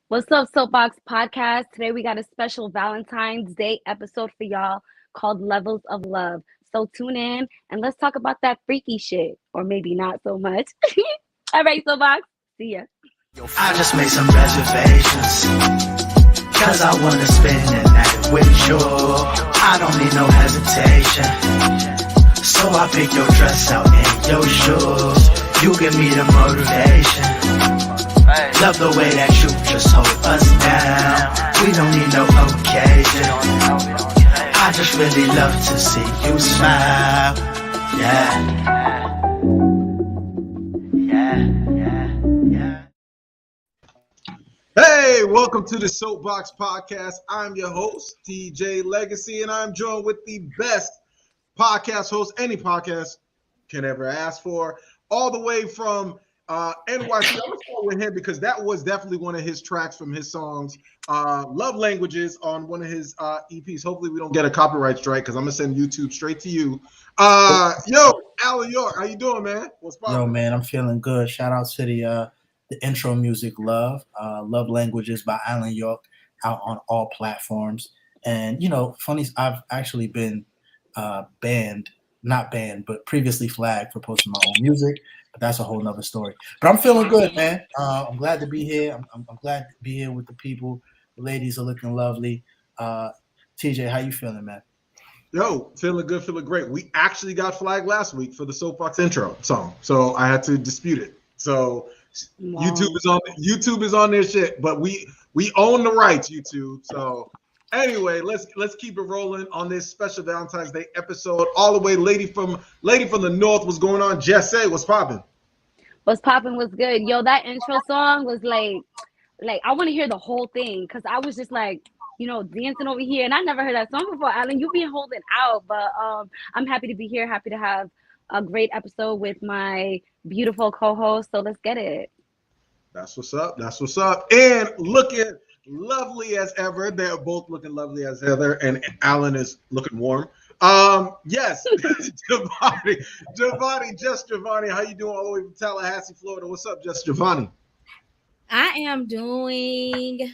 What's up, Soapboxx Podcast? Today we got a special Valentine's Day episode for y'all called Levels of Love. So tune in and let's talk about that freaky shit, or maybe not so much. All right, Soapboxx, see ya. I just made some reservations, cause I wanna spend the night with you. I don't need no hesitation, so I pick your dress out and your shoes. You give me the motivation, love the way that you just hold us down. We don't need no occasion, I just really love to see you smile. Yeah. Hey, welcome to the Soapboxx Podcast. I'm your host, TJ Legacy, and I'm joined with the best podcast host any podcast can ever ask for, all the way from NYC. I'm going to start with him because that was definitely one of his tracks from his songs, Love Languages, on one of his EPs. Hopefully we don't get a copyright strike because I'm going to send YouTube straight to you. Yo, Alan York, how you doing, man? What's poppin'? Yo, man, I'm feeling good. Shout out to the intro music, Love Languages by Alan York, out on all platforms. And, you know, funny, I've actually been not banned, but previously flagged for posting my own music. But that's a whole nother story. But I'm feeling good, man. I'm glad to be here. I'm glad to be here with the people. The ladies are looking lovely. TJ, how you feeling, man? Yo, feeling good, feeling great. We actually got flagged last week for the Soapboxx intro song, so I had to dispute it. So wow. YouTube is on their shit, but we own the rights, YouTube. So anyway, let's keep it rolling on this special Valentine's Day episode. All the way, lady from the north, what's going on? Jesse, what's popping? What's popping? What's good? Yo, that intro song was like I want to hear the whole thing because I was just like, you know, dancing over here, and I never heard that song before. Alan, you've been holding out, but I'm happy to be here. Happy to have a great episode with my beautiful co-host. So let's get it. That's what's up. That's what's up. And looking lovely as ever. They're both looking lovely as ever, and Alan is looking warm. Yes, Giovanni, how you doing all the way from Tallahassee, Florida? What's up, Giovanni? I am doing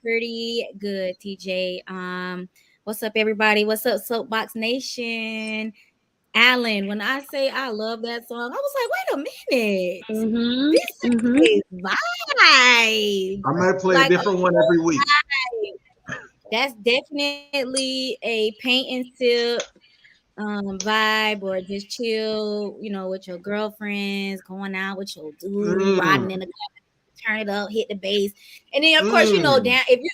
pretty good, TJ. What's up, everybody? What's up, Soapboxx Nation? Alan, when I say I love that song, I was like, wait a minute. Mm-hmm. This is a vibe. I might play a different one every week. That's definitely a paint and sip vibe, or just chill, you know, with your girlfriends, going out with your dude, riding in the car, turn it up, hit the bass. And then, of course, you know, down if you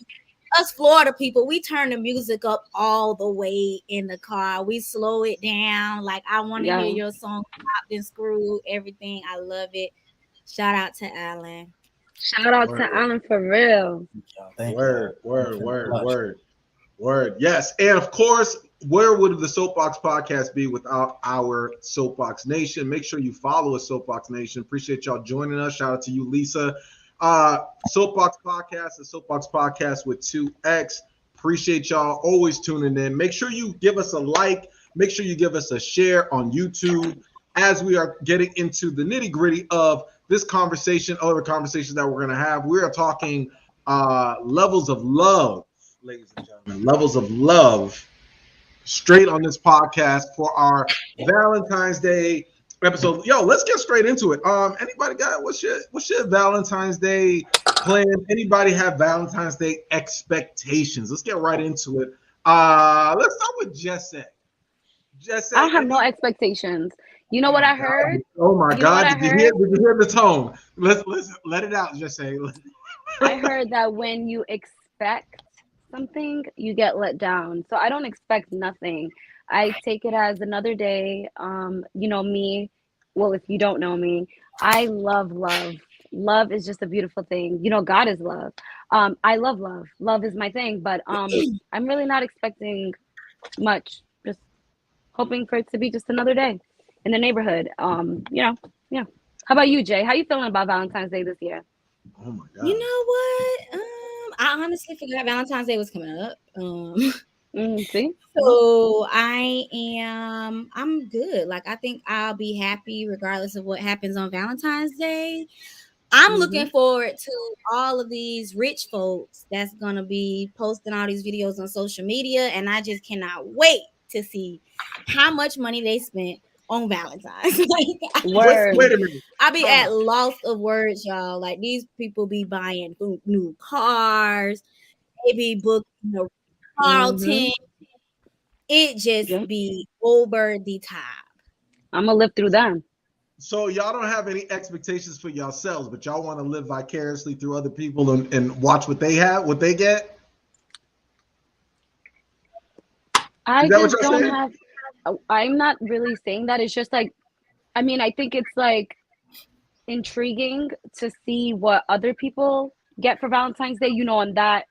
us Florida people, we turn the music up all the way in the car. We slow it down. Like, I want to hear your song popped and screwed, everything. I love it. Shout out to Alan. Shout out to Alan for real. Word. Yes. And of course, where would the Soapboxx Podcast be without our Soapboxx Nation? Make sure you follow us, Soapboxx Nation. Appreciate y'all joining us. Shout out to you, Lisa. Soapboxx Podcast, the Soapboxx Podcast with 2X. Appreciate y'all always tuning in. Make sure you give us a like. Make sure you give us a share on YouTube as we are getting into the nitty-gritty of this conversation, other conversations that we're going to have. We are talking levels of love, ladies and gentlemen. Levels of love straight on this podcast for our Valentine's Day episode. Yo, let's get straight into it. Anybody got what's your Valentine's Day plan? Anybody have Valentine's Day expectations? Let's get right into it. Let's start with Jesse. I have no expectations. You know what I heard? Oh my God! Did you hear the tone? Let's let it out, Jesse. I heard that when you expect something, you get let down. So I don't expect nothing. I take it as another day. You know me. Well, if you don't know me, I love love. Love is just a beautiful thing. You know, God is love. I love love. Love is my thing. But I'm really not expecting much. Just hoping for it to be just another day in the neighborhood. You know, yeah. How about you, Jay? How you feeling about Valentine's Day this year? Oh my God. You know what? I honestly forgot Valentine's Day was coming up. See? So I'm good. Like, I think I'll be happy regardless of what happens on Valentine's Day. I'm looking forward to all of these rich folks that's gonna be posting all these videos on social media, and I just cannot wait to see how much money they spent on Valentine's. Like, Wait Word. a minute. I be Time at out. loss of words, y'all. Like these people be buying new cars, they be booking Mm-hmm. Carlton. It just Yep. be over the top. I'm gonna live through them. So y'all don't have any expectations for yourselves, but y'all want to live vicariously through other people and watch what they have, what they get. Is I that what just y'all don't saying? have. I'm not really saying that. It's just like, I mean, I think it's like intriguing to see what other people get for Valentine's Day, on that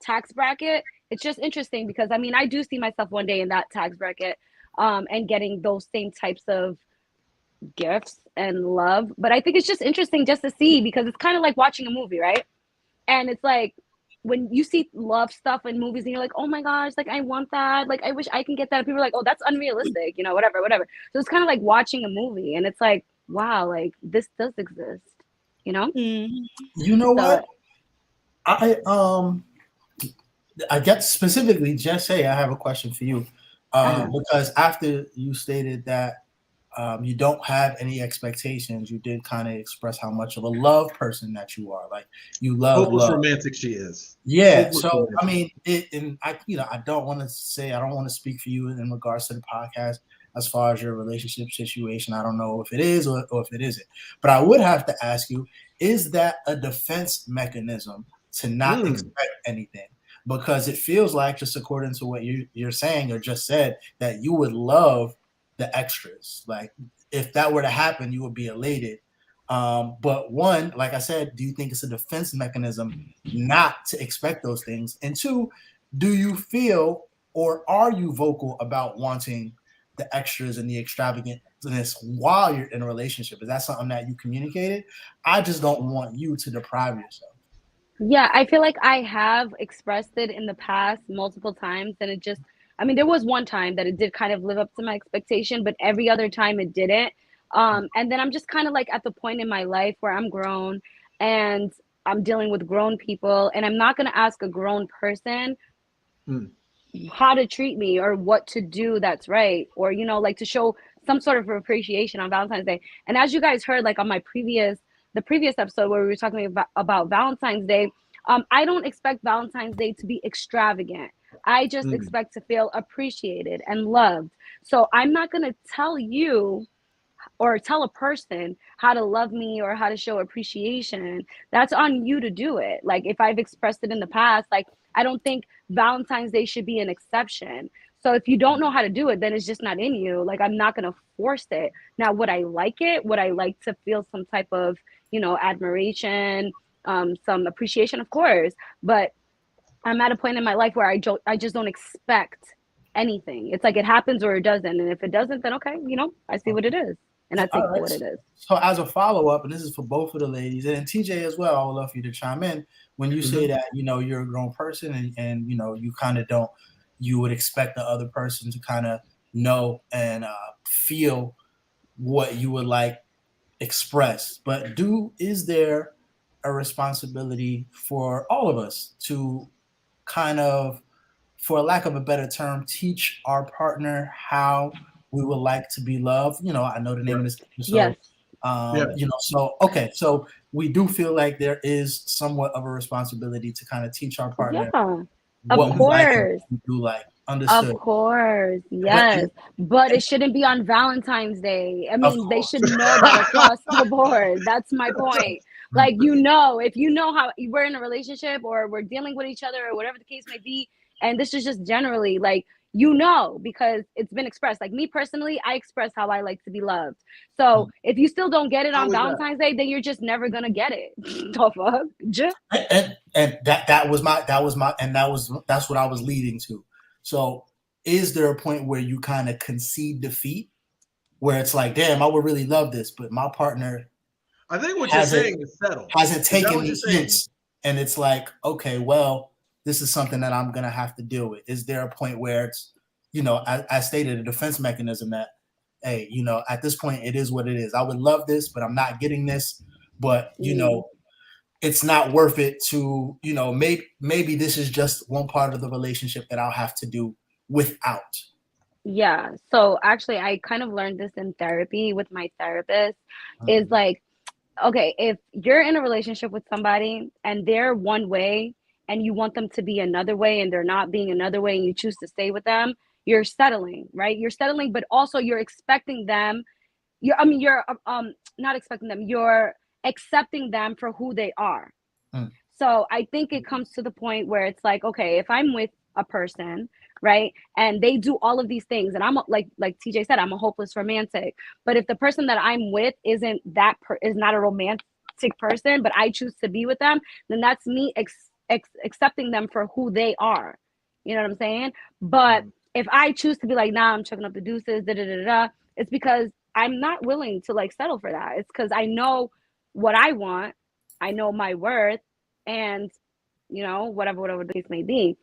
tax bracket. It's just interesting because I mean, I do see myself one day in that tax bracket and getting those same types of gifts and love. But I think it's just interesting just to see because it's kind of like watching a movie, right? And it's like when you see love stuff in movies and you're like, oh my gosh, like I want that. Like I wish I can get that. And people are like, oh, that's unrealistic, whatever, whatever. So it's kind of like watching a movie and it's like, wow, like this does exist, you know? Mhm. You know So what? I I get specifically just say I have a question for you. uh, Because after you stated that you don't have any expectations, you did kind of express how much of a love person that you are. Like you love Hopeless love. romantic she is. Yeah. Hopeless So I romantic. mean, and I don't want to say I don't want to speak for you in regards to the podcast as far as your relationship situation. I don't know if it is or if it isn't. But I would have to ask you: is that a defense mechanism to not Mm. expect anything? Because it feels like, just according to what you're saying or just said, that you would love the extras. Like if that were to happen, you would be elated. But one, like I said, do you think it's a defense mechanism not to expect those things? And two, do you feel or are you vocal about wanting the extras and the extravagantness while you're in a relationship? Is that something that you communicated? I just don't want you to deprive yourself. yeah, I feel like I have expressed it in the past multiple times and it just I mean, there was one time that it did kind of live up to my expectation, but every other time it didn't. And then I'm just kind of like at the point in my life where I'm grown and I'm dealing with grown people and I'm not going to ask a grown person Mm. how to treat me or what to do that's right or like to show some sort of appreciation on Valentine's Day. And as you guys heard like on the previous episode where we were talking about Valentine's Day, I don't expect Valentine's Day to be extravagant. I just Mm. expect to feel appreciated and loved. So I'm not going to tell you or tell a person how to love me or how to show appreciation. That's on you to do it. Like if I've expressed it in the past, like I don't think Valentine's Day should be an exception. So if you don't know how to do it, then it's just not in you. Like I'm not going to force it. Now, would I like it? Would I like to feel some type of, admiration, some appreciation, of course. But I'm at a point in my life where I just don't expect anything. It's like it happens or it doesn't. And if it doesn't, then okay, I see what it is and I take All it for right. what it is. So as a follow up, and this is for both of the ladies and TJ as well, I would love for you to chime in when you say Mhm. that you're a grown person and you kind of don't you would expect the other person to kind of know and feel what you would like expressed. But is there a responsibility for all of us to kind of, for lack of a better term, teach our partner how we would like to be loved? I know the name Yeah. of this Yes. episode. Yeah. So okay, so we do feel like there is somewhat of a responsibility to kind of teach our partner Yeah. Of what we Mhm. like and course. what we do like. Of Understood. course. But Yes. But it shouldn't be on Valentine's Day. I of mean, they should course, know that across the board. That's my point. Like, if you know how we're in a relationship or we're dealing with each other or whatever the case may be, and this is just generally like, because it's been expressed. Like me personally, I express how I like to be loved. So if you still don't get it How on is that? Valentine's Day, then you're just never gonna get it. The fuck? and that's what I was leading to. So, is there a point where you kind of concede defeat, where it's like, damn, I would really love this, but my partner I think what you're hasn't saying is settled. hasn't Is that taken what the you're saying? hints, and it's like, okay, well, this is something that I'm gonna have to deal with. Is there a point where it's, I stated a defense mechanism that, hey, at this point, it is what it is. I would love this, but I'm not getting this. but it's not worth it to, maybe this is just one part of the relationship that I'll have to do without. Yeah. So actually, I kind of learned this in therapy with my therapist. Is like, okay, if you're in a relationship with somebody and they're one way and you want them to be another way and they're not being another way and you choose to stay with them, you're settling, right? You're settling, but also you're expecting them. You're not expecting them. You're accepting them for who they are. Mm. So I think it comes to the point where it's like, okay, if I'm with a person, right, and they do all of these things, and I'm like TJ said, I'm a hopeless romantic. But if the person that I'm with isn't is not a romantic person, but I choose to be with them, then that's me accepting them for who they are. You know what I'm saying? But if I choose to be like, nah, I'm chucking up the deuces, da da da da, it's because I'm not willing to like settle for that. It's because I know what I want, I know my worth, and whatever the case may be.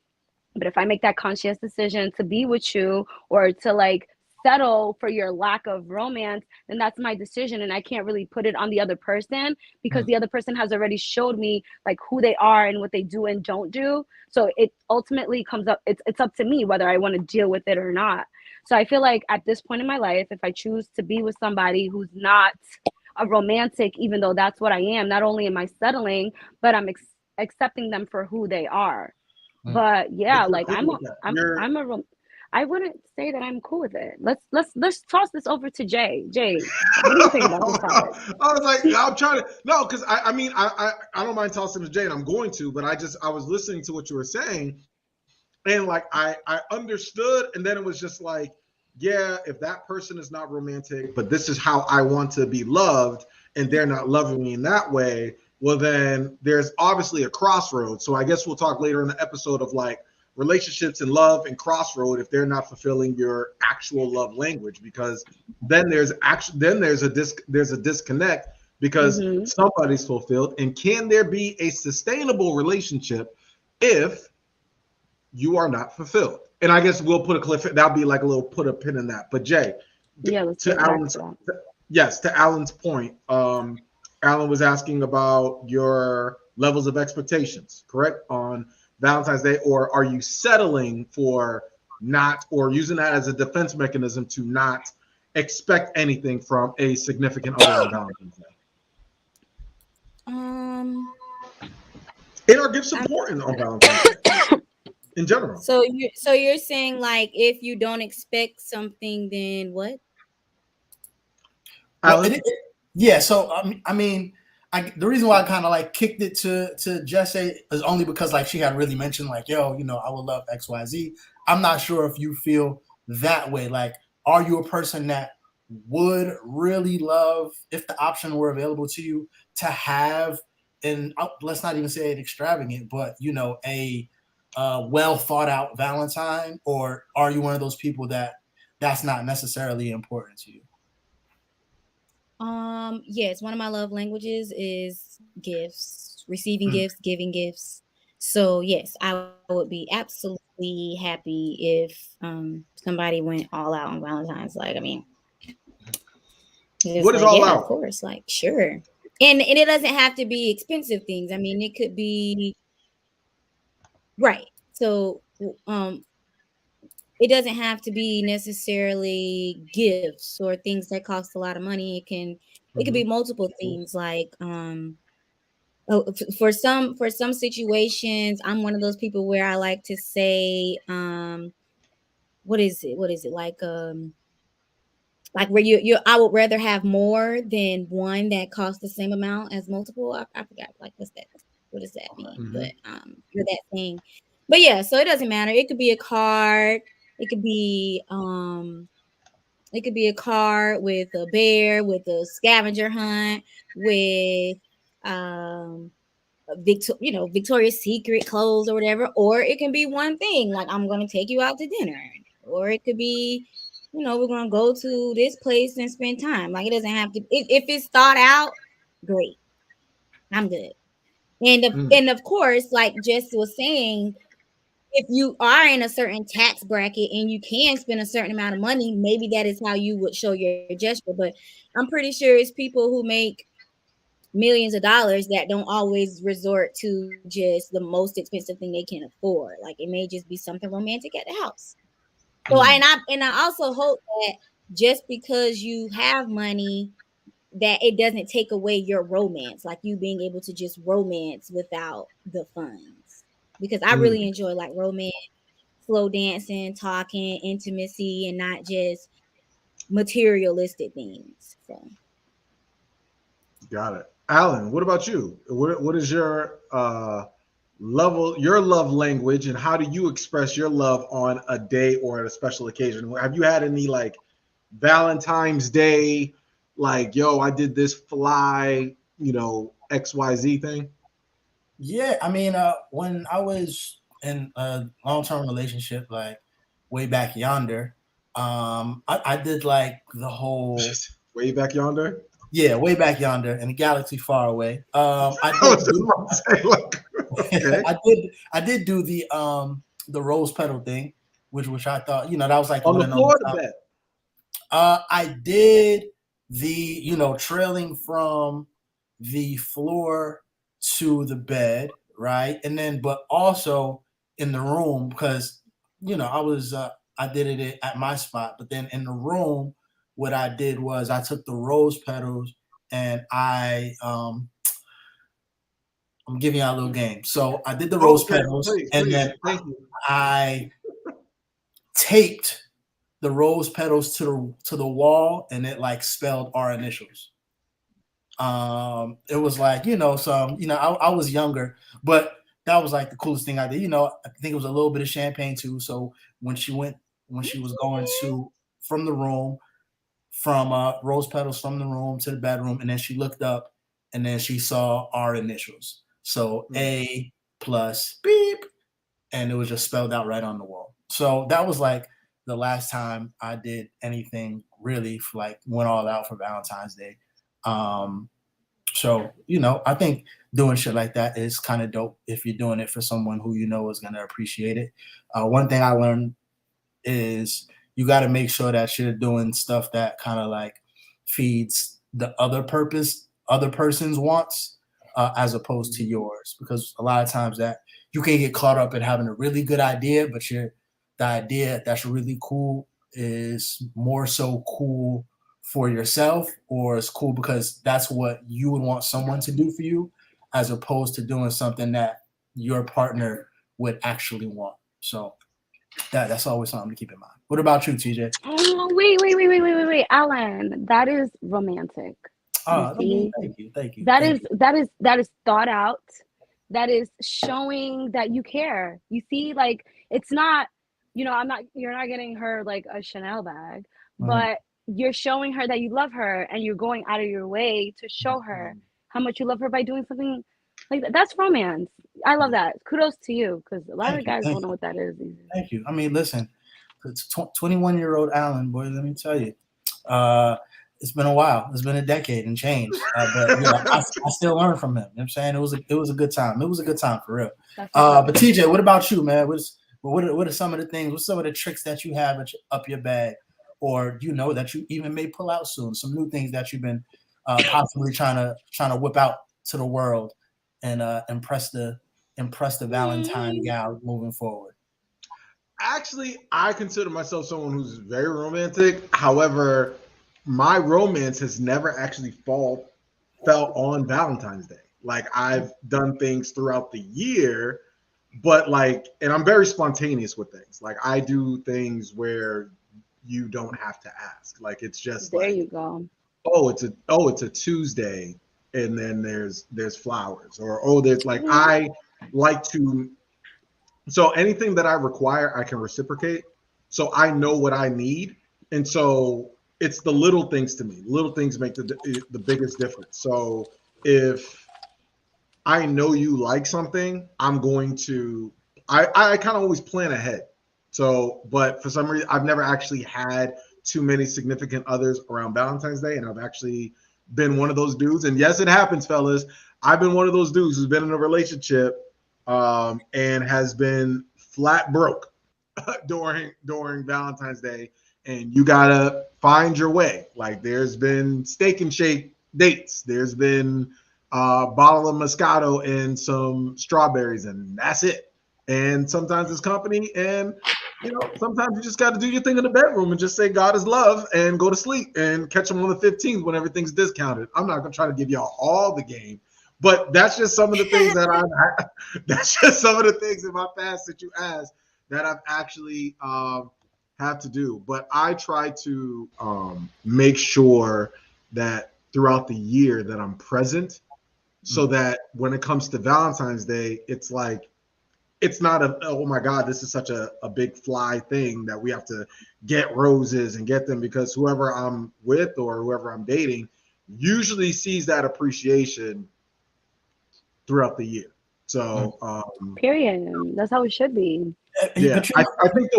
But if I make that conscious decision to be with you or to like settle for your lack of romance, then that's my decision. And I can't really put it on the other person because the other person has already showed me like who they are and what they do and don't do. So it ultimately comes up, it's up to me whether I want to deal with it or not. So I feel like at this point in my life, if I choose to be with somebody who's not a romantic, even though that's what I am, not only am I settling, but I'm accepting them for who they are. But yeah, like I wouldn't say that I'm cool with it. Let's toss this over to Jay. Jay, what do you think about this topic? I was like, I'm trying to no, because I don't mind tossing to Jay, and I'm going to, but I was listening to what you were saying, and like I understood, and then it was just like, yeah, if that person is not romantic, but this is how I want to be loved, and they're not loving me in that way, well, then there's obviously a crossroad. So I guess we'll talk later in the episode of like relationships and love and crossroad if they're not fulfilling your actual love language, because then there's a disconnect because somebody's fulfilled. And can there be a sustainable relationship if you are not fulfilled? And I guess we'll put a cliff. That'll be like a little put a pin in that. But Jay, to Alan's point, Alan was asking about your levels of expectations, correct, on Valentine's Day, or are you settling for not, or using that as a defense mechanism to not expect anything from a significant other on Valentine's Day? And our gifts important on Valentine's Day in general. So you're saying like if you don't expect something, then what? Alan? Yeah, so I mean, the reason why I kind of like kicked it to Jesse is only because like she had really mentioned like, yo, I would love XYZ. I'm not sure if you feel that way. Like, are you a person that would really love, if the option were available to you, to have, and let's not even say it extravagant, but a well thought out Valentine, or are you one of those people that's not necessarily important to you? Yes, one of my love languages is gifts, receiving gifts, giving gifts. So yes, I would be absolutely happy if somebody went all out on Valentine's. Like, I mean, what is all out? Of course, like sure. And it doesn't have to be expensive things. I mean, it could be right. So it doesn't have to be necessarily gifts or things that cost a lot of money. It could be multiple things like for some situations, I'm one of those people where I like to say what is it like where you I would rather have more than one that costs the same amount as multiple. I forgot, like what does that mean? But you're that thing. But yeah, so it doesn't matter. It could be a card. It could be a card with a bear, with a scavenger hunt, with Victoria's Secret clothes or whatever. Or it can be one thing, like I'm gonna take you out to dinner. Or it could be, we're gonna go to this place and spend time. Like, it doesn't have to. If it's thought out, great. I'm good. And of course, like Jess was saying, if you are in a certain tax bracket and you can spend a certain amount of money, maybe that is how you would show your gesture. But I'm pretty sure it's people who make millions of dollars that don't always resort to just the most expensive thing they can afford. Like it may just be something romantic at the house. So I also hope that just because you have money, that it doesn't take away your romance, like you being able to just romance without the funds. Because I really enjoy like romance, slow dancing, talking, intimacy, and not just materialistic things. So Got it. Alan, what about you? What is your your love language, and how do you express your love on a day or at a special occasion? Have you had any like Valentine's Day, like, yo, I did this fly, XYZ thing? Yeah, I mean, when I was in a long-term relationship, like way back yonder, I did like the whole Way back yonder. yeah, way back yonder in a galaxy far away. I I did was just about to say, like, okay. I did do the rose petal thing, which I thought, that was like On one the of them. floor of the bed. I did the, trailing from the floor to the bed, right? And then, but also in the room, because, I did it at my spot, but then in the room, what I did was I took the rose petals and I'm giving you a little game. So I did the rose Okay, petals, please, and please, then thank you. I taped the rose petals to the wall, and it like spelled our initials. It was like, I was younger, but that was like the coolest thing I did. I think it was a little bit of champagne too. So when she was going to from the room, from rose petals from the room to the bedroom, and then she looked up, and then she saw our initials. So A plus beep, and it was just spelled out right on the wall. So that was like the last time I did anything really like went all out for Valentine's Day. So I think doing shit like that is kind of dope if you're doing it for someone who is gonna appreciate it. One thing I learned is you got to make sure that you're doing stuff that kind of like feeds the other person's wants, as opposed to yours, because a lot of times that you can get caught up in having a really good idea, but the idea that's really cool is more so cool for yourself, or it's cool because that's what you would want someone to do for you, as opposed to doing something that your partner would actually want. So that's always something to keep in mind. What about you, TJ? Oh, wait, Alan. That is romantic. You see? Thank you. That is thought out. That is showing that you care. You see, like it's not, you're not getting her like a Chanel bag, but you're showing her that you love her, and you're going out of your way to show her how much you love her by doing something like that. That's romance. I love that. Kudos to you, because a lot of guys don't know what that is either. Thank you. I mean, listen, it's 21-year-old Alan, boy, let me tell you, it's been a while. It's been a decade and change. But I still learn from him. You know what I'm saying? It was a good time. It was a good time for real. But TJ, what about you, man? What are some of the things? What's some of the tricks that you have up your bag, or that you even may pull out soon? Some new things that you've been possibly trying to whip out to the world and impress the Valentine gal moving forward. Actually, I consider myself someone who's very romantic. However, my romance has never actually fell on Valentine's Day. Like, I've done things throughout the year, but and I'm very spontaneous with things. Like, I do things where you don't have to ask. Like, it's just there you go. Oh, it's a Tuesday, and then there's flowers, or there's like I like to. So anything that I require, I can reciprocate. So I know what I need, and so it's the little things to me. Little things make the biggest difference. So if I know you like something, I'm going to. I kind of always plan ahead. So, but for some reason, I've never actually had too many significant others around Valentine's Day, and I've actually been one of those dudes. And yes, it happens, fellas. I've been one of those dudes who's been in a relationship and has been flat broke during Valentine's Day, and you gotta find your way. Like, there's been Steak and Shake dates. There's been bottle of Moscato and some strawberries, and that's it. And sometimes it's company, and sometimes you just got to do your thing in the bedroom and just say God is love and go to sleep and catch them on the 15th when everything's discounted. I'm not gonna try to give y'all all the game, but that's just some of the things that that's just some of the things in my past that you asked that I've actually have to do. But I try to make sure that throughout the year that I'm present, so that when it comes to Valentine's Day, it's like, it's not oh my God, this is such a big fly thing that we have to get roses and get them, because whoever I'm with or whoever I'm dating usually sees that appreciation throughout the year. So period. That's how it should be. Yeah, I think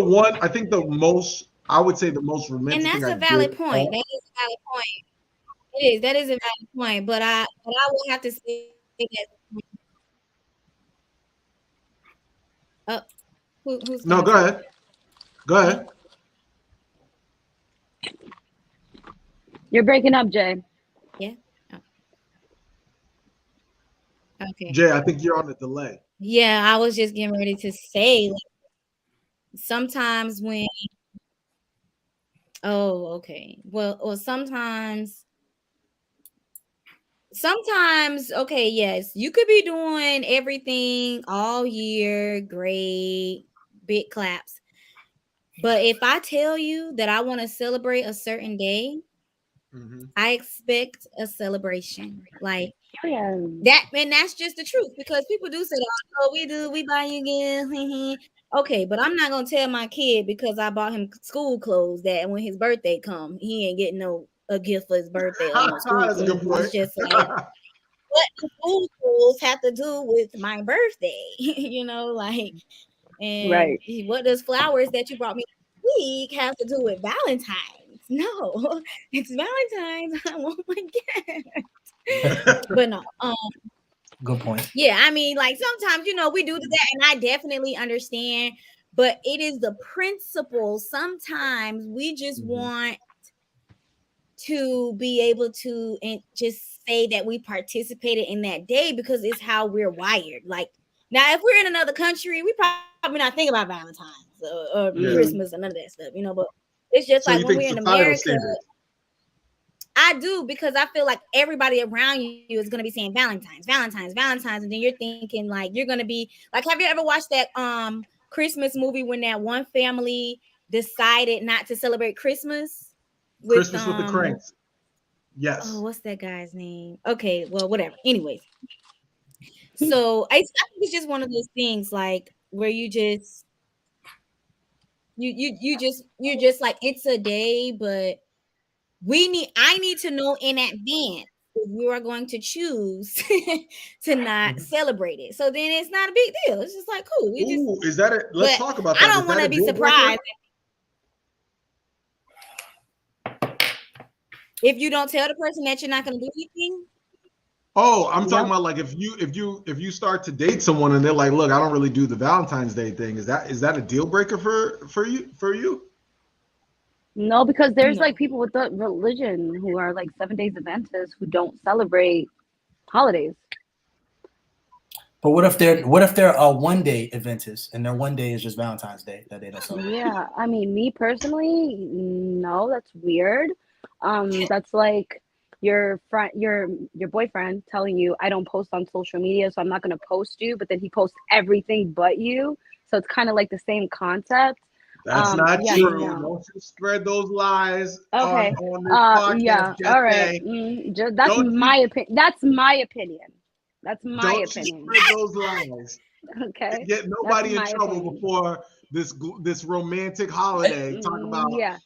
the most, I would say the most romantic and thing that's a valid point. That is a valid point. It is. That is a valid point. But I will have to say that. Who's no, go ahead. Go ahead. You're breaking up, Jay. Yeah. Oh. Okay. Jay, I think you're on a delay. Yeah, I was just getting ready to say, like, sometimes when. Oh, okay. Well, or sometimes, okay, yes, you could be doing everything all year, great, big claps. But if I tell you that I want to celebrate a certain day, I expect a celebration. Like that, and that's just the truth, because people do say, "Oh, we buy you gifts." Okay, but I'm not gonna tell my kid because I bought him school clothes that when his birthday come, he ain't getting a gift for his birthday or no school That's a good point. It's just like, what do school clothes have to do with my birthday? Like, and right. what does flowers that you brought me this week have to do with Valentine's? No, it's Valentine's. I want my gift. But no, good point. Yeah, I mean, like, sometimes we do that, and I definitely understand, but it is the principle. Sometimes we just want to be able to and just say that we participated in that day because it's how we're wired. Like, now, if we're in another country, we probably not think about Valentine's or Christmas and none of that stuff, but it's just like when we're in America. I do, because I feel like everybody around you is going to be saying Valentine's, and then you're thinking, like, you're going to be like, have you ever watched that Christmas movie when that one family decided not to celebrate Christmas? Christmas with the Cranks. Yes. Oh, what's that guy's name? Okay, well, whatever. Anyways, so I think it's just one of those things, like, where you just you're just like, it's a day, but I need to know in advance if you are going to choose to not celebrate it. So then it's not a big deal. It's just like, cool. Is that it? Let's talk about that. I don't want to be surprised if you don't tell the person that you're not going to do anything. Oh, I'm talking about, like, if you start to date someone and they're like, look, I don't really do the Valentine's Day thing. Is that a deal breaker for you? No, because there's like people with the religion who are like 7 Days Adventists who don't celebrate holidays. But what if they're a 1 day Adventist and their 1 day is just Valentine's Day that they don't celebrate? Yeah, I mean, me personally, no, that's weird. That's like your friend, your boyfriend telling you, I don't post on social media, so I'm not gonna post you, but then he posts everything but you. So it's kind of like the same concept. That's not true. No. Don't you spread those lies. Okay. On this podcast, yeah. All right. That's my opinion. That's my opinion. Don't spread those lies. Okay. Get nobody in trouble before this romantic holiday. Talk about. Yeah.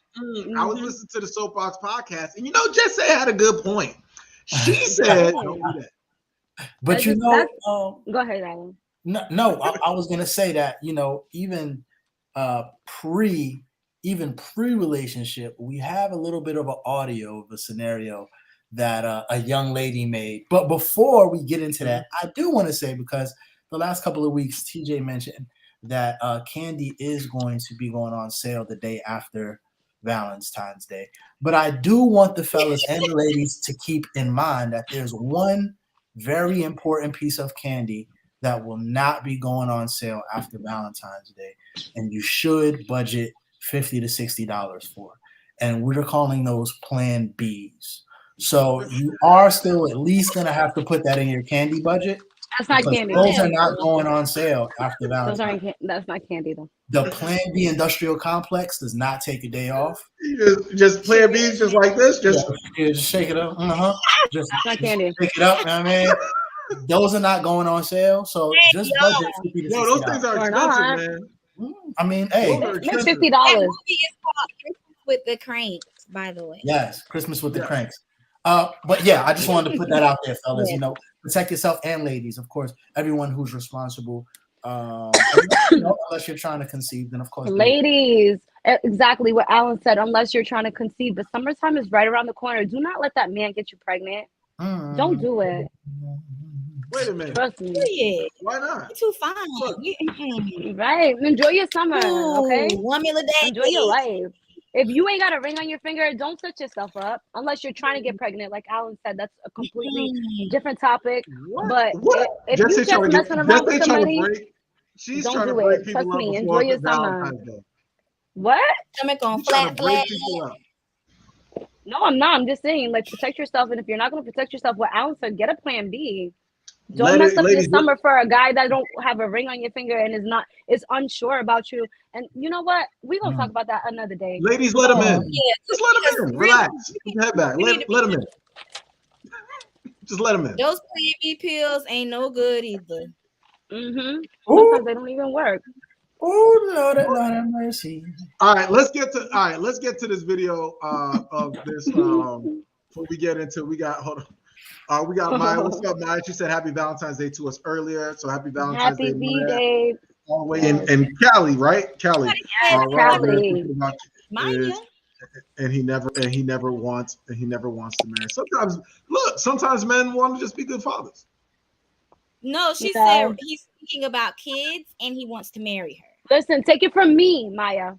I was listening to the Soapboxx podcast, and Jesse had a good point. She said, "Don't do that." But go ahead, Alan. No, I was gonna say that even pre-relationship, we have a little bit of an audio of a scenario that a young lady made. But before we get into that, I do want to say, because the last couple of weeks, TJ mentioned that candy is going to be going on sale the day after Valentine's Day. But I do want the fellas and the ladies to keep in mind that there's one very important piece of candy that will not be going on sale after Valentine's Day, and you should budget $50 to $60 for. And we're calling those Plan Bs. So you are still at least gonna have to put that in your candy budget. That's not candy. Those are not going on sale after Valentine's. Those aren't. That's not candy though. The Plan B industrial complex does not take a day off. Just Plan Bs, just like this. Just shake it up. Just not candy. Shake it up. I mean, those are not going on sale. So just budget $50 to $60. Yo, those things are expensive, man. I mean, hey, $50. That movie is called Christmas with the Cranks, by the way. Yes, Christmas with the Cranks. But yeah, I just wanted to put that out there, fellas. You know, protect yourself, and ladies, of course, everyone who's responsible. Unless you're trying to conceive, then of course, ladies, exactly what Alan said. Unless you're trying to conceive, but summertime is right around the corner. Do not let that man get you pregnant. Don't do it. Wait a minute. Trust me. Why not? Too fine. Right. Enjoy your summer. Okay. 1 meal a day. Enjoy your life. If you ain't got a ring on your finger, don't set yourself up unless you're trying to get pregnant. Like Alan said, that's a completely different topic. But if you just messing around with somebody, she's don't trying do to break it. people Trust up me. before Enjoy your summer. Valentine's Day. What? Stomach on She's trying flat, to break flat. people up. No, I'm not. I'm just saying, like, protect yourself. And if you're not going to protect yourself, what Alan said, get a plan B. Don't mess up your summer for a guy that don't have a ring on your finger and is unsure about you. And you know what? We're going to talk about that another day. Ladies, let him in. Yeah, just let him in. Relax. Keep your head back. Let him in. Just let him in. Those Plan B pills ain't no good either. Sometimes they don't even work. Oh Lord have mercy. All right, let's get to this video of this. Before we get into, we got Maya. What's up, Maya? She said happy Valentine's Day to us earlier. So happy Valentine's Day. Happy V-Day. All the way in Cali, right? Cali. Cali. Maya. And he never wants to marry. Sometimes men want to just be good fathers. No, she said he's thinking about kids and he wants to marry her. Listen, take it from me, Maya.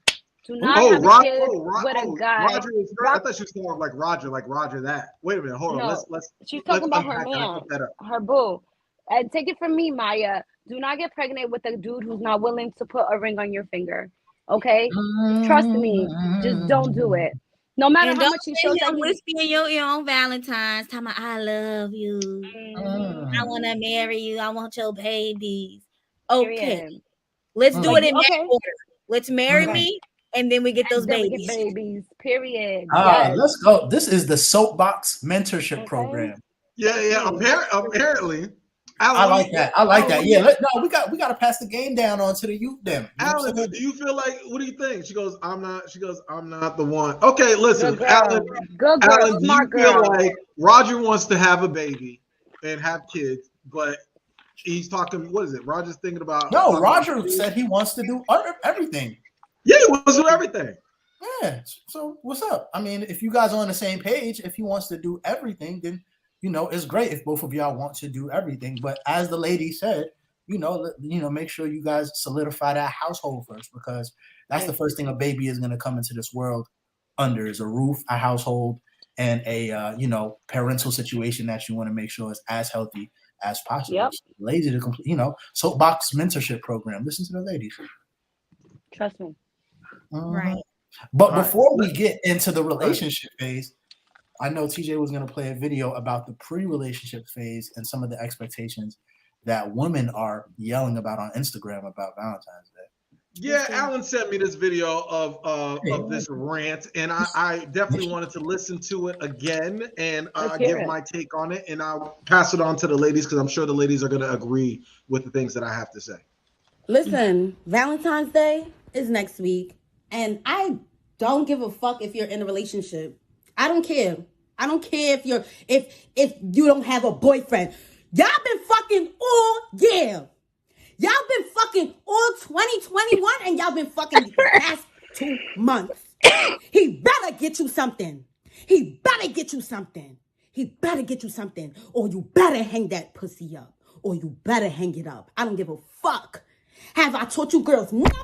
Do not have a kid with a guy. Roger is I thought she was more like Roger that. Wait a minute, hold on. Let's she's talking about her man, her boo. And take it from me, Maya. Do not get pregnant with a dude who's not willing to put a ring on your finger. Okay? Trust me. Just don't do it. No matter how much he shows that whisper in your ear on Valentine's, talking about I love you. I want to marry you. I want your babies. Okay. Let's do it in that order. Let's marry me, and then we get those babies. Period. Let's go. This is the Soapboxx mentorship program. Yeah. Apparently. I like that. Yeah. We got to pass the game down onto the youth. Then. Alan, do you feel like? What do you think? She goes, I'm not the one. Okay, listen, Alan. Good girl. Alan, do you feel like Roger wants to have a baby and have kids, but he's talking? What is it? Roger's thinking about. No, Roger said he wants to do everything. Yeah, he wants to do everything. Yeah. So what's up? I mean, if you guys are on the same page, if he wants to do everything, then. It's great if both of y'all want to do everything. But as the lady said, make sure you guys solidify that household first, because that's the first thing a baby is going to come into this world under is a roof, a household, and a parental situation that you want to make sure is as healthy as possible. Yep. So ladies to complete, Soapboxx mentorship program. Listen to the ladies. Trust me. Right. But before we get into the relationship phase, I know TJ was going to play a video about the pre-relationship phase and some of the expectations that women are yelling about on Instagram about Valentine's Day. Yeah, Alan sent me this video of this rant, and I definitely wanted to listen to it again and give my take on it, and I'll pass it on to the ladies because I'm sure the ladies are going to agree with the things that I have to say. Listen, Valentine's Day is next week, and I don't give a fuck if you're in a relationship. I don't care. I don't care if you don't have a boyfriend. Y'all been fucking all year. Y'all been fucking all 2021 and y'all been fucking the past 2 months. He better get you something. He better get you something. Or you better hang that pussy up. Or you better hang it up. I don't give a fuck. Have I taught you girls nothing?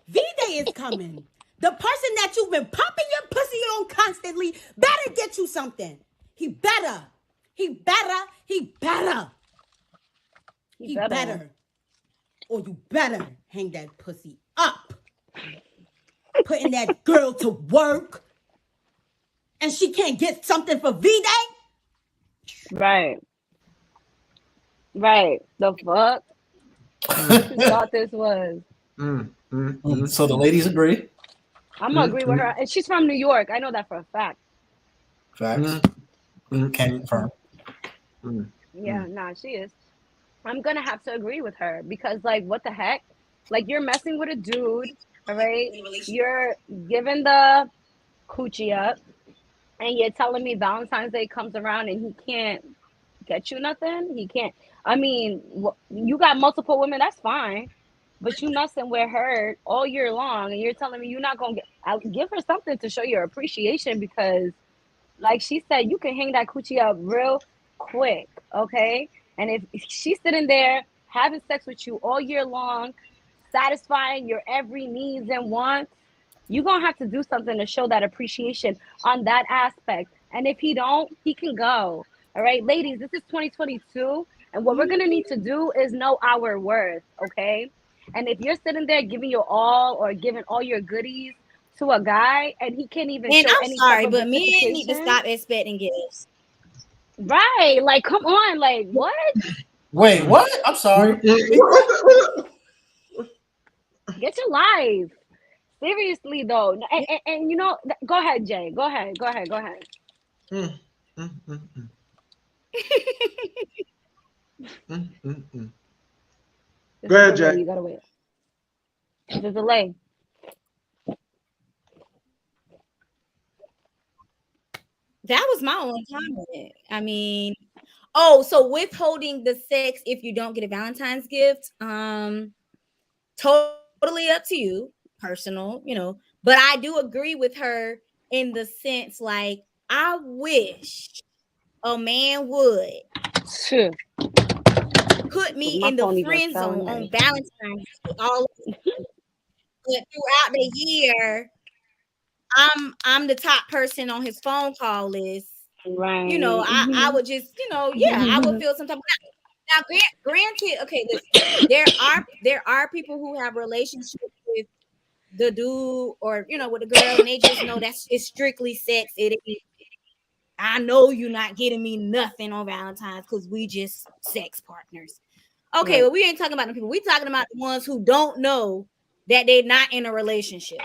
V-Day is coming. The person that you've been popping your pussy on constantly better get you something. He better. He better. Or you better hang that pussy up. Putting that girl to work. And she can't get something for V-Day? Right. The fuck? You thought this was? So the ladies agree. I'm gonna agree with her. And she's from New York. I know that for a fact. Facts. Can confirm. Yeah, nah, she is. I'm gonna have to agree with her because, like, what the heck? Like, you're messing with a dude, all right? You're giving the coochie up, and you're telling me Valentine's Day comes around and he can't get you nothing? He can't. I mean, you got multiple women, that's fine, but you messing with her all year long, and you're telling me you're not gonna give her something to show your appreciation because, like she said, you can hang that coochie up real quick, okay? And if she's sitting there having sex with you all year long, satisfying your every needs and wants, you're gonna have to do something to show that appreciation on that aspect. And if he don't, he can go. All right, ladies, this is 2022, and what we're gonna need to do is know our worth, okay? And if you're sitting there giving your all or giving all your goodies to a guy and he can't even And show I'm any sorry, type of but men need to reciprocation, stop expecting gifts. right? Like, come on, like what? Wait, what? I'm sorry. Get your life. Seriously though, and you know, go ahead, Jay. Go ahead. Go ahead, Jay. You gotta wait. There's a delay. That was my only comment. I mean, oh, so withholding the sex if you don't get a Valentine's gift, totally up to you, personal, you know. But I do agree with her in the sense, like, I wish a man would Sure. put me My in the phone even friend fell in zone there. on Valentine's Day but throughout the year, I'm the top person on his phone call list. Right. You know, I would just, you know, yeah, I would feel some type of now. Granted, okay, listen, there are people who have relationships with the dude or you know with the girl, and they just know it's strictly sex. I know you're not getting me nothing on Valentine's because we just sex partners. Okay, Right. well, we ain't talking about the people. We talking about the ones who don't know that they're not in a relationship.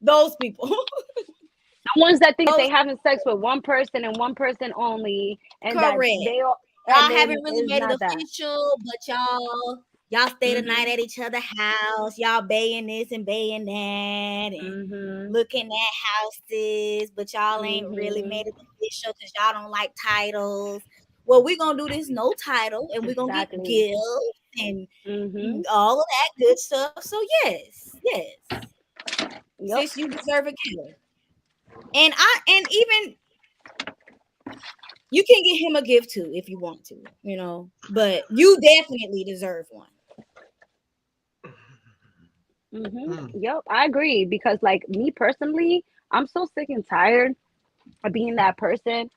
Those people. The ones that think they having sex with one person and one person only, and Correct. that they all Y'all haven't really made it that. official, but y'all stay the night at each other's house. Y'all baying this and baying that, and looking at houses, but y'all ain't really made it official because y'all don't like titles. Well, we're gonna do this no title, and we're gonna get gifts and all of that good stuff. So yes, sis, you deserve a gift. And even you can get him a gift too if you want to, you know, but you definitely deserve one. Yep, I agree because, like, me personally, I'm so sick and tired of being that person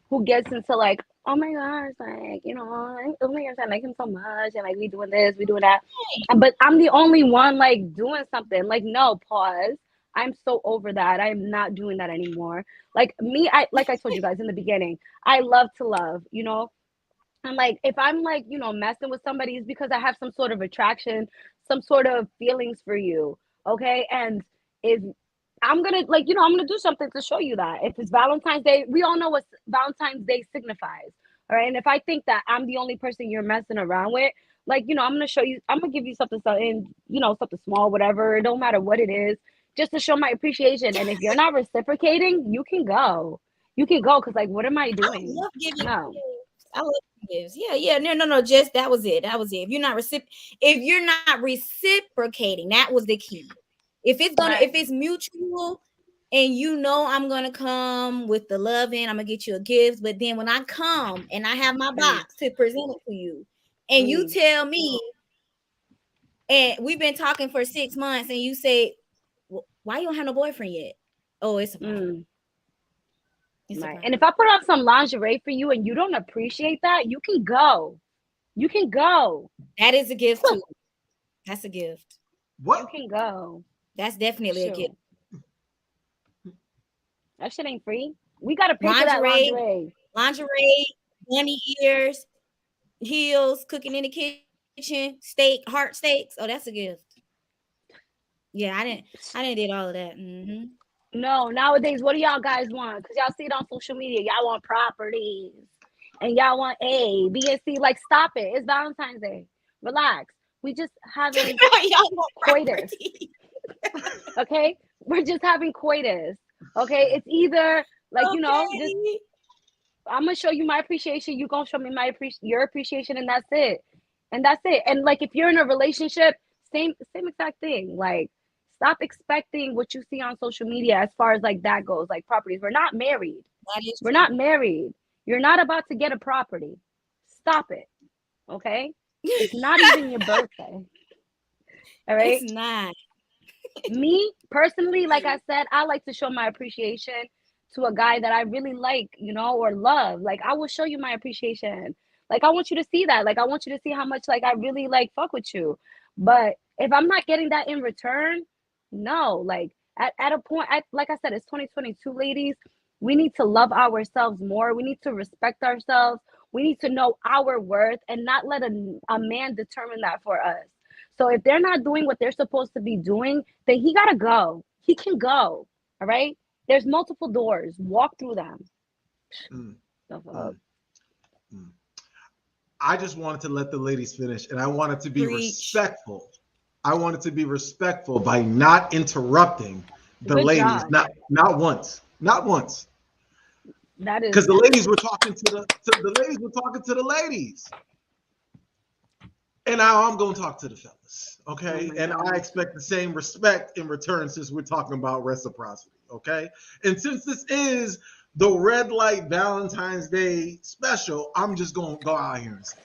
who gets into like, oh my gosh, like, you know, oh my gosh, I like him so much, and like we doing this, we doing that, but I'm the only one like doing something. Like, no, pause. I'm so over that. I'm not doing that anymore. Like me, I told you guys in the beginning, I love to love, you know. And like if I'm like, you know, messing with somebody, it's because I have some sort of attraction, some sort of feelings for you. Okay. And if I'm gonna like, you know, I'm gonna do something to show you that. If it's Valentine's Day, we all know what Valentine's Day signifies. All right. And if I think that I'm the only person you're messing around with, like, you know, I'm gonna show you, I'm gonna give you something, you know, something small, whatever. It don't matter what it is, just to show my appreciation. And if you're not reciprocating, you can go. You can go, because like, what am I doing? I love giving No. gifts. I love gifts. Yeah. No. Just that was it. If you're not reciprocating, that was the key. If it's mutual, and you know I'm gonna come with the loving, I'm gonna get you a gift. But then when I come and I have my box to present it to you, and you tell me, and we've been talking for 6 months, and you say, well, why you don't have no boyfriend yet? Oh, it's a problem. It's a Right. problem. And if I put on some lingerie for you and you don't appreciate that, you can go. You can go. That is a gift too. That's a gift. You What? can go. That's definitely a Shoot. gift. That shit ain't free. We gotta pay for that lingerie. Lingerie, bunny ears, heels, cooking in the kitchen, steak, heart steaks. Oh, that's a gift. Yeah, I didn't did all of that. No, nowadays, what do y'all guys want? Because y'all see it on social media. Y'all want properties. And y'all want A, B, and C. Like, stop it. It's Valentine's Day. Relax. We just having Y'all want coitus. Okay? We're just having coitus. Okay? It's either, like, you know, just I'm going to show you my appreciation. You're going to show me your appreciation, and that's it. And that's it. And, like, if you're in a relationship, same exact thing. Like, stop expecting what you see on social media as far as, like, that goes. Like, properties. We're not married. We're not married. You're not about to get a property. Stop it. Okay? It's not even your birthday. All right? It's not. Me, personally, like I said, I like to show my appreciation to a guy that I really like, you know, or love. Like, I will show you my appreciation. Like, I want you to see that. Like, I want you to see how much, like, I really, like, fuck with you. But if I'm not getting that in return, no. Like, at a point, like I said, it's 2022, ladies. We need to love ourselves more. We need to respect ourselves. We need to know our worth and not let a man determine that for us. So if they're not doing what they're supposed to be doing, then he got to go. He can go. All right? There's multiple doors. Walk through them. I just wanted to let the ladies finish, and I wanted to be respectful. I wanted to be respectful by not interrupting the ladies. Not once. Not once. That is because the ladies were talking to the ladies. And now I'm going to talk to the fellas, okay? And I expect the same respect in return since we're talking about reciprocity, okay? And since this is the Red Light Valentine's Day special, I'm just going to go out here and say,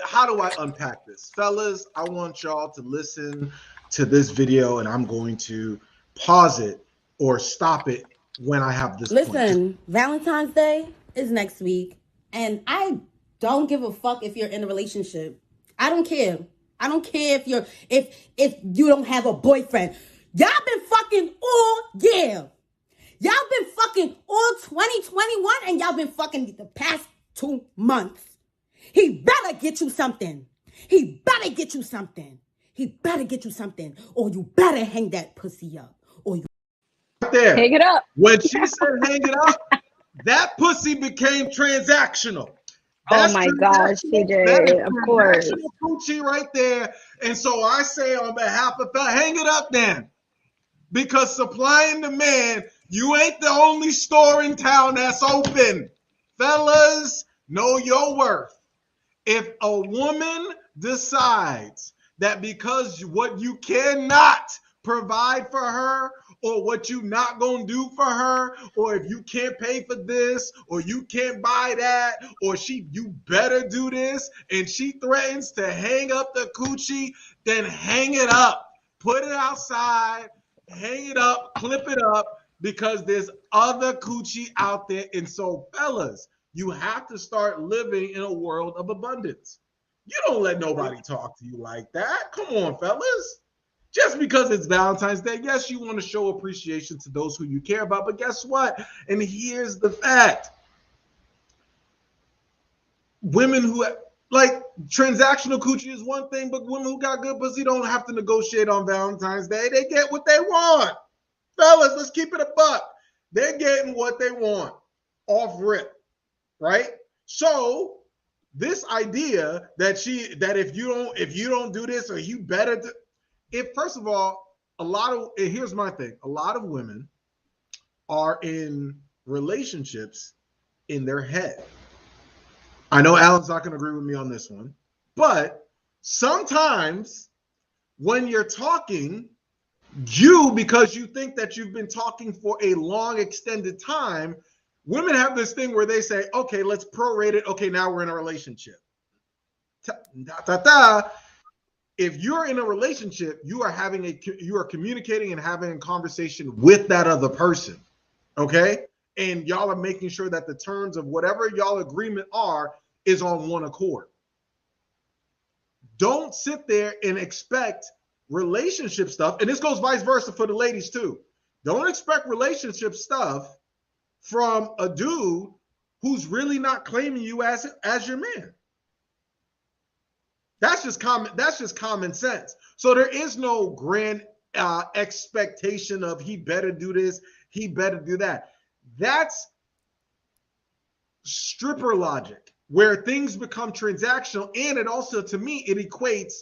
how do I unpack this? Fellas, I want y'all to listen to this video, and I'm going to pause it or stop it when I have this point. Valentine's Day is next week, and I don't give a fuck if you're in a relationship. I don't care. I don't care if you don't have a boyfriend. Y'all been fucking all year. Y'all been fucking all 2021, and y'all been fucking the past 2 months. He better get you something. He better get you something. He better get you something, or you better hang that pussy up. Or you right there. Hang it up. When she said hang it up, that pussy became transactional. That's oh my gosh, CJ, of course. Coochie right there. And so I say on behalf of hang it up then. Because supply and demand, you ain't the only store in town that's open. Fellas, know your worth. If a woman decides that because what you cannot provide for her, or what you not gonna do for her, or if you can't pay for this, or you can't buy that, or you better do this, and she threatens to hang up the coochie, then hang it up. Put it outside, hang it up, clip it up, because there's other coochie out there. And so, fellas, you have to start living in a world of abundance. You don't let nobody talk to you like that. Come on, fellas. Just because it's Valentine's Day, yes, you want to show appreciation to those who you care about, but guess what? And here's the fact. Women who, like, transactional coochie is one thing, but women who got good pussy don't have to negotiate on Valentine's Day. They get what they want. Fellas, let's keep it a buck. They're getting what they want off rip, right? So this idea that if you don't do this, or you better do, first of all, here's my thing. A lot of women are in relationships in their head. I know Alan's not going to agree with me on this one, but sometimes when you're talking, because you think that you've been talking for a long extended time, women have this thing where they say, okay, let's prorate it. Okay, now we're in a relationship. if you're in a relationship, you are communicating and having a conversation with that other person, okay? And y'all are making sure that the terms of whatever y'all agreement are is on one accord. Don't sit there and expect relationship stuff, and this goes vice versa for the ladies too. Don't expect relationship stuff from a dude who's really not claiming you as your man. That's just common sense. So there is no grand expectation of he better do this, he better do that. That's stripper logic, where things become transactional, and it also, to me, it equates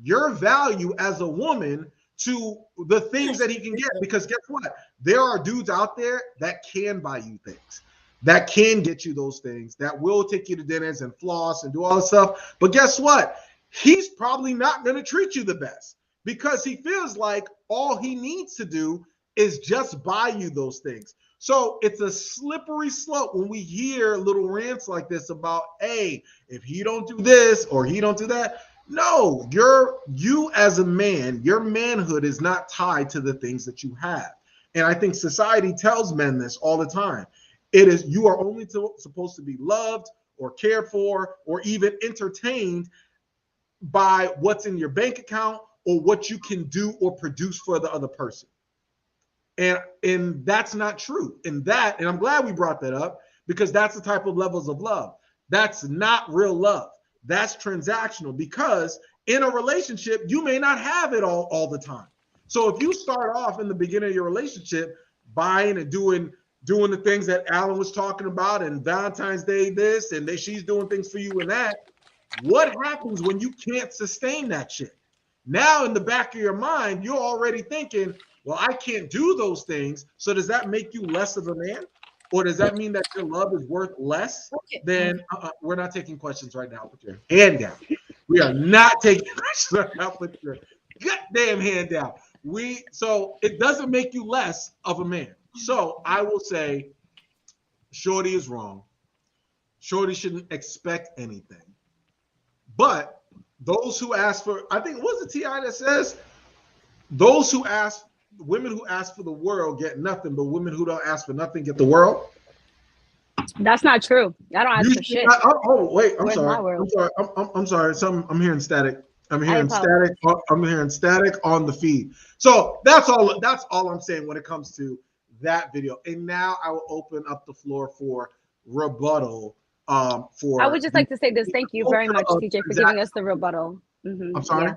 your value as a woman to the things that he can get. Because guess what? There are dudes out there that can buy you things, that can get you those things, that will take you to dinners and floss and do all this stuff. But guess what? He's probably not going to treat you the best because he feels like all he needs to do is just buy you those things. So it's a slippery slope when we hear little rants like this about, hey, if he don't do this or he don't do that. No, you as a man, your manhood is not tied to the things that you have. And I think society tells men this all the time. It is, you are only supposed to be loved or cared for or even entertained by what's in your bank account or what you can do or produce for the other person. And that's not true. And I'm glad we brought that up, because that's the type of levels of love. That's not real love. That's transactional, because in a relationship, you may not have it all the time. So if you start off in the beginning of your relationship buying and doing the things that Alan was talking about, and Valentine's Day this, and she's doing things for you and that, what happens when you can't sustain that shit? Now in the back of your mind, you're already thinking, well, I can't do those things. So does that make you less of a man? Or does that mean that your love is worth less than, we're not taking questions right now. Put your hand down. We are not taking questions right now. Put your goddamn hand down. So it doesn't make you less of a man. So I will say, Shorty is wrong. Shorty shouldn't expect anything. But those who ask for, I think, what's the TI that says, women who ask for the world get nothing, but women who don't ask for nothing get the world? That's not true. I don't ask for shit. Wait, I'm Where's my sorry. world? I'm sorry. I'm hearing static. I'm hearing static on the feed. So that's all I'm saying when it comes to that video. And now I will open up the floor for rebuttal. I would just like to say this. Thank you very much, TJ, for giving us the rebuttal. I'm sorry?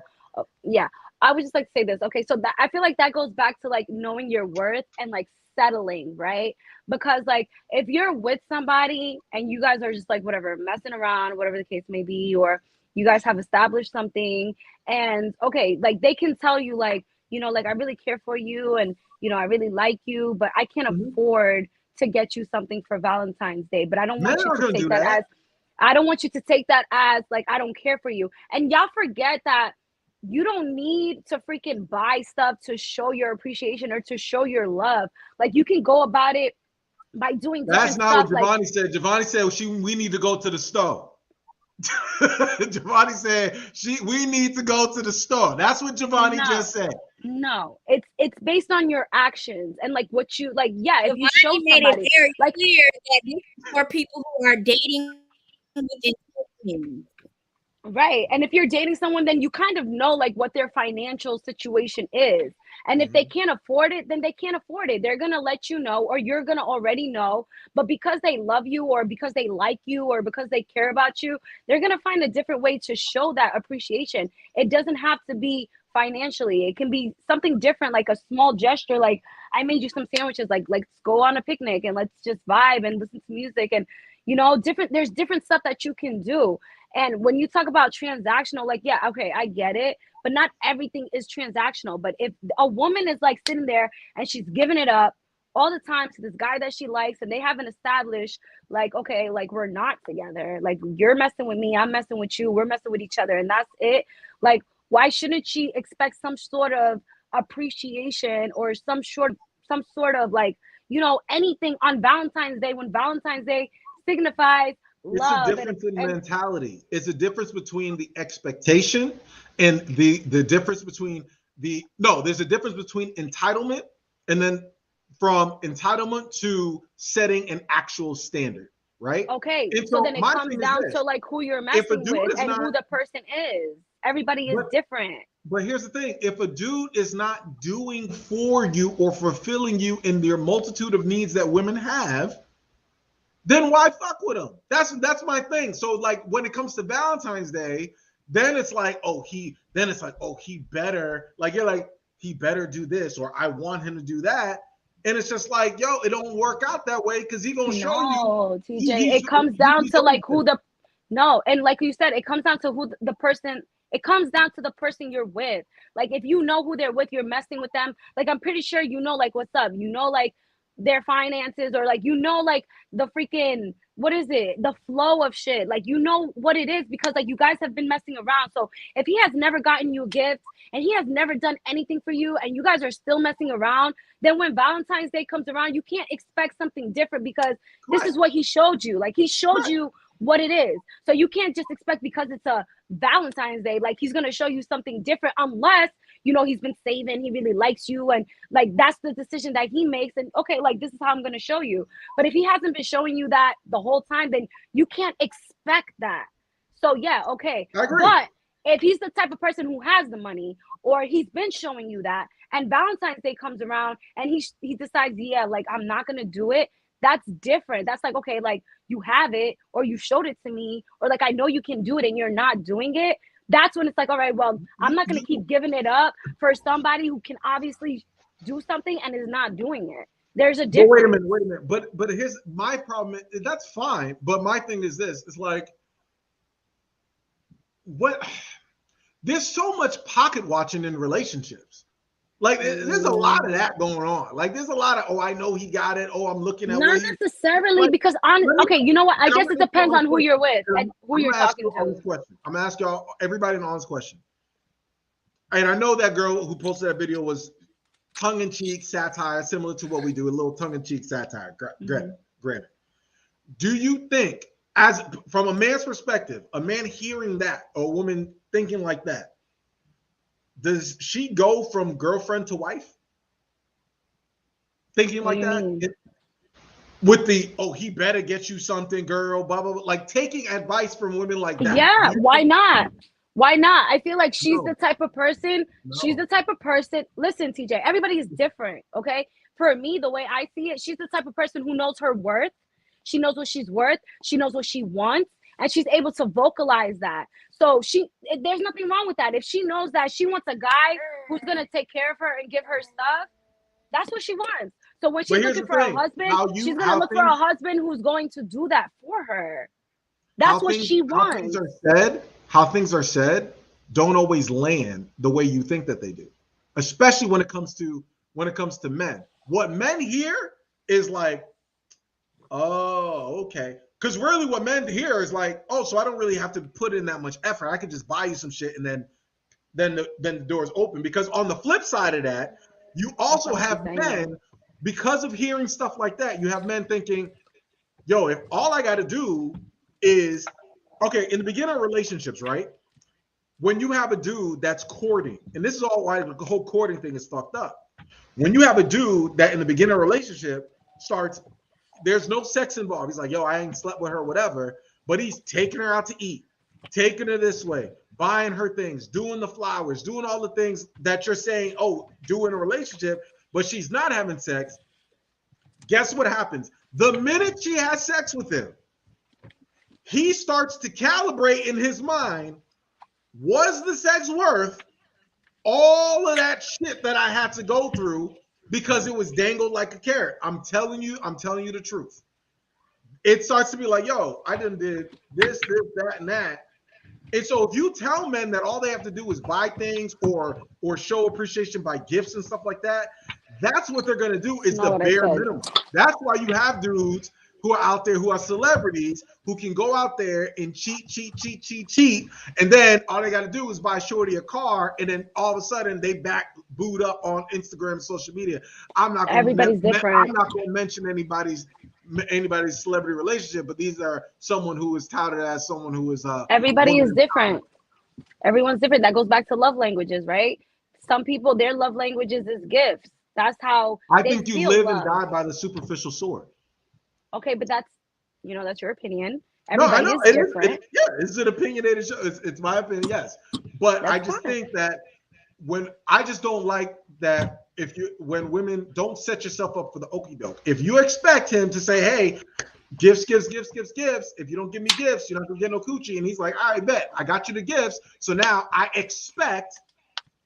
Yeah. I would just like to say this. Okay, so that, I feel like that goes back to like knowing your worth and like settling, right? Because like if you're with somebody and you guys are just like whatever, messing around, whatever the case may be, or you guys have established something, and okay, like they can tell you like, you know, like I really care for you and you know I really like you, but I can't afford to get you something for Valentine's Day. But I don't want you to take that as, I don't want you to take that as like I don't care for you. And y'all forget that you don't need to freaking buy stuff to show your appreciation or to show your love. Like you can go about it by doing different stuff. That's not what Giovanni said. Giovanni said we need to go to the store. Giovanni said we need to go to the store. That's what Giovanni just said. No, it's based on your actions and like what you like. Yeah, if you show made somebody, it very like clear that this is for people who are dating with intentions. Right. And if you're dating someone, then you kind of know like what their financial situation is. And if they can't afford it, then they can't afford it. They're going to let you know, or you're going to already know. But because they love you or because they like you or because they care about you, they're going to find a different way to show that appreciation. It doesn't have to be financially. It can be something different, like a small gesture. Like I made you some sandwiches, like let's go on a picnic and let's just vibe and listen to music. And, you know, there's different stuff that you can do. And when you talk about transactional, like, yeah, okay, I get it, but not everything is transactional. But if a woman is like sitting there and she's giving it up all the time to this guy that she likes, and they haven't established like, okay, like we're not together, like you're messing with me, I'm messing with you, we're messing with each other, and that's it. Like, why shouldn't she expect some sort of appreciation or some sort of like, you know, anything on Valentine's Day, when Valentine's Day signifies It's a love difference in mentality. It's a difference between the expectation and the difference between there's a difference between entitlement and then from entitlement to setting an actual standard, right? Okay, And so so then it my comes thing is down this: to like who you're if a messing dude with is and not, who the person is. Everybody is but, different. but here's the thing: if a dude is not doing for you or fulfilling you in their multitude of needs that women have, then why fuck with him? That's my thing. So like when it comes to Valentine's Day, then it's like, oh, he better, like, you're like, he better do this, or I want him to do that. And it's just like, yo, it don't work out that way, because he gonna show you. No, TJ, it comes down to like who the no, and like you said, it comes down to who the person. It comes down to the person you're with. Like if you know who they're with, you're messing with them. Like I'm pretty sure you know like what's up. You know like their finances, or like you know like the freaking what is it? The flow of shit. Like you know what it is, because like you guys have been messing around. So if he has never gotten you a gift and he has never done anything for you and you guys are still messing around, then when Valentine's Day comes around, you can't expect something different, because this is what he showed you. Like he showed you what it is. So you can't just expect because it's a Valentine's Day, like he's gonna show you something different, unless you know he's been saving, he really likes you, and like that's the decision that he makes. And okay, like this is how I'm gonna show you. But if he hasn't been showing you that the whole time, then you can't expect that. So yeah, okay. I agree. But if he's the type of person who has the money, or he's been showing you that, and Valentine's Day comes around and he decides, yeah, like I'm not gonna do it, that's different. That's like, okay, like you have it, or you showed it to me, or like I know you can do it and you're not doing it. That's when it's like, all right, well, I'm not gonna keep giving it up for somebody who can obviously do something and is not doing it. There's a difference. But wait a minute. But here's my problem. That's fine. But my thing is this: it's like, what? There's so much pocket watching in relationships. Like there's a lot of that going on. Like there's a lot of, oh, I know he got it. Oh, I'm looking at not necessarily, because okay, you know what? I guess it depends on who you're with and who you're talking to. I'm gonna ask y'all, everybody, an honest question. And I know that girl who posted that video was tongue-in-cheek satire, similar to what we do, a little tongue-in-cheek satire. Granted, do you think, as from a man's perspective, a man hearing that, or a woman thinking like that, does she go from girlfriend to wife? Thinking like that? With the, oh, he better get you something, girl, blah, blah, blah. Like taking advice from women like that. Yeah, why not? Why not? I feel like she's the type of person, she's the type of person, listen, TJ, everybody is different, okay? For me, the way I see it, she's the type of person who knows her worth. She knows what she's worth. She knows what she wants. And she's able to vocalize that. So there's nothing wrong with that. If she knows that she wants a guy who's going to take care of her and give her stuff, that's what she wants. So when she's looking for a husband, she's going to look for a husband who's going to do that for her. That's what she wants. How things are said don't always land the way you think that they do, especially when it comes to men. What men hear is like, oh, okay. Because really what men hear is like, oh, so I don't really have to put in that much effort. I could just buy you some shit and then the door's open. Because on the flip side of that, you also have men, because of hearing stuff like that, you have men thinking, yo, if all I got to do is, okay, in the beginning of relationships, right? When you have a dude that's courting, and this is all why the whole courting thing is fucked up. When you have a dude that in the beginning of a relationship starts, there's no sex involved. He's like, yo, I ain't slept with her, whatever. But he's taking her out to eat, taking her this way, buying her things, doing the flowers, doing all the things that you're saying, oh, do in a relationship, but she's not having sex. Guess what happens? The minute she has sex with him, he starts to calibrate in his mind, was the sex worth all of that shit that I had to go through because it was dangled like a carrot? I'm telling you the truth. It starts to be like, yo, I done did this, that, and that. And so if you tell men that all they have to do is buy things or show appreciation by gifts and stuff like that, that's what they're gonna do, is the bare minimum. That's why you have dudes who are out there who are celebrities who can go out there and cheat, and then all they got to do is buy shorty a car, and then all of a sudden they booed up on Instagram and social media. I'm not going to mention anybody's anybody's celebrity relationship, but these are someone who is touted as someone who is Everybody is different. Everyone's different. That goes back to love languages, right? Some people, their love languages is gifts. That's how I they think you feel live love. and die by the superficial sword. Okay, but that's that's your opinion. No, I Everybody know. is different. It's an opinionated show. It's my opinion, yes. But That's I just fine. think that I just don't like that when women don't set yourself up for the okie doke. If you expect him to say, hey, gifts. If you don't give me gifts, you're not gonna get no coochie. And he's like, I bet I got you the gifts. So now I expect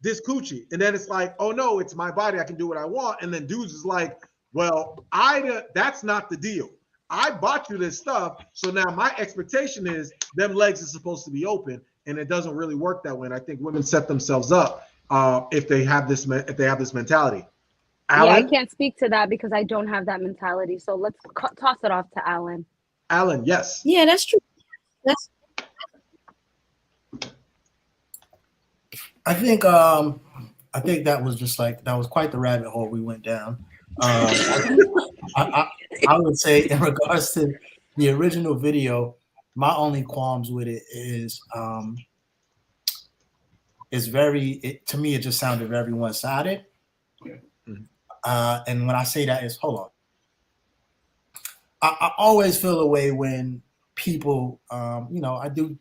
this coochie. And then it's like, oh no, it's my body. I can do what I want. And then dudes is like, well, that's not the deal. I bought you this stuff. So now my expectation is them legs are supposed to be open. And it doesn't really work that way. And I think women set themselves up if they have this mentality. Alan? Yeah, I can't speak to that because I don't have that mentality. So let's toss it off to Alan. Alan, yes. Yeah, that's true. I think that was quite the rabbit hole we went down. I would say in regards to the original video, my only qualms with it is to me it just sounded very one-sided. And when I say that is, hold on. I always feel a way when people, I do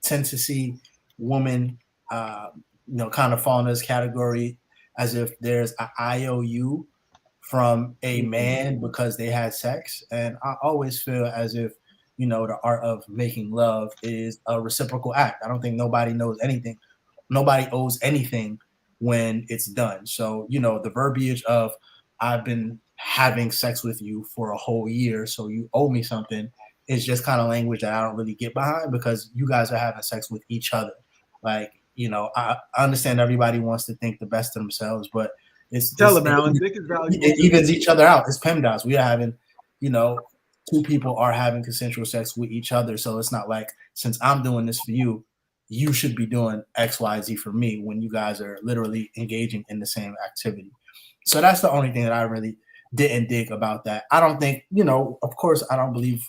tend to see women, kind of fall in this category as if there's an IOU from a man because they had sex. And I always feel as if, the art of making love is a reciprocal act. I don't think nobody knows anything. Nobody owes anything when it's done. So, the verbiage of I've been having sex with you for a whole year, so you owe me something, is just kind of language that I don't really get behind because you guys are having sex with each other. Like, I understand everybody wants to think the best of themselves, but it evens each other out. It's PEMDAS. We are having, two people are having consensual sex with each other. So it's not like, since I'm doing this for you, you should be doing X, Y, Z for me when you guys are literally engaging in the same activity. So that's the only thing that I really didn't dig about that. I don't think, of course, I don't believe,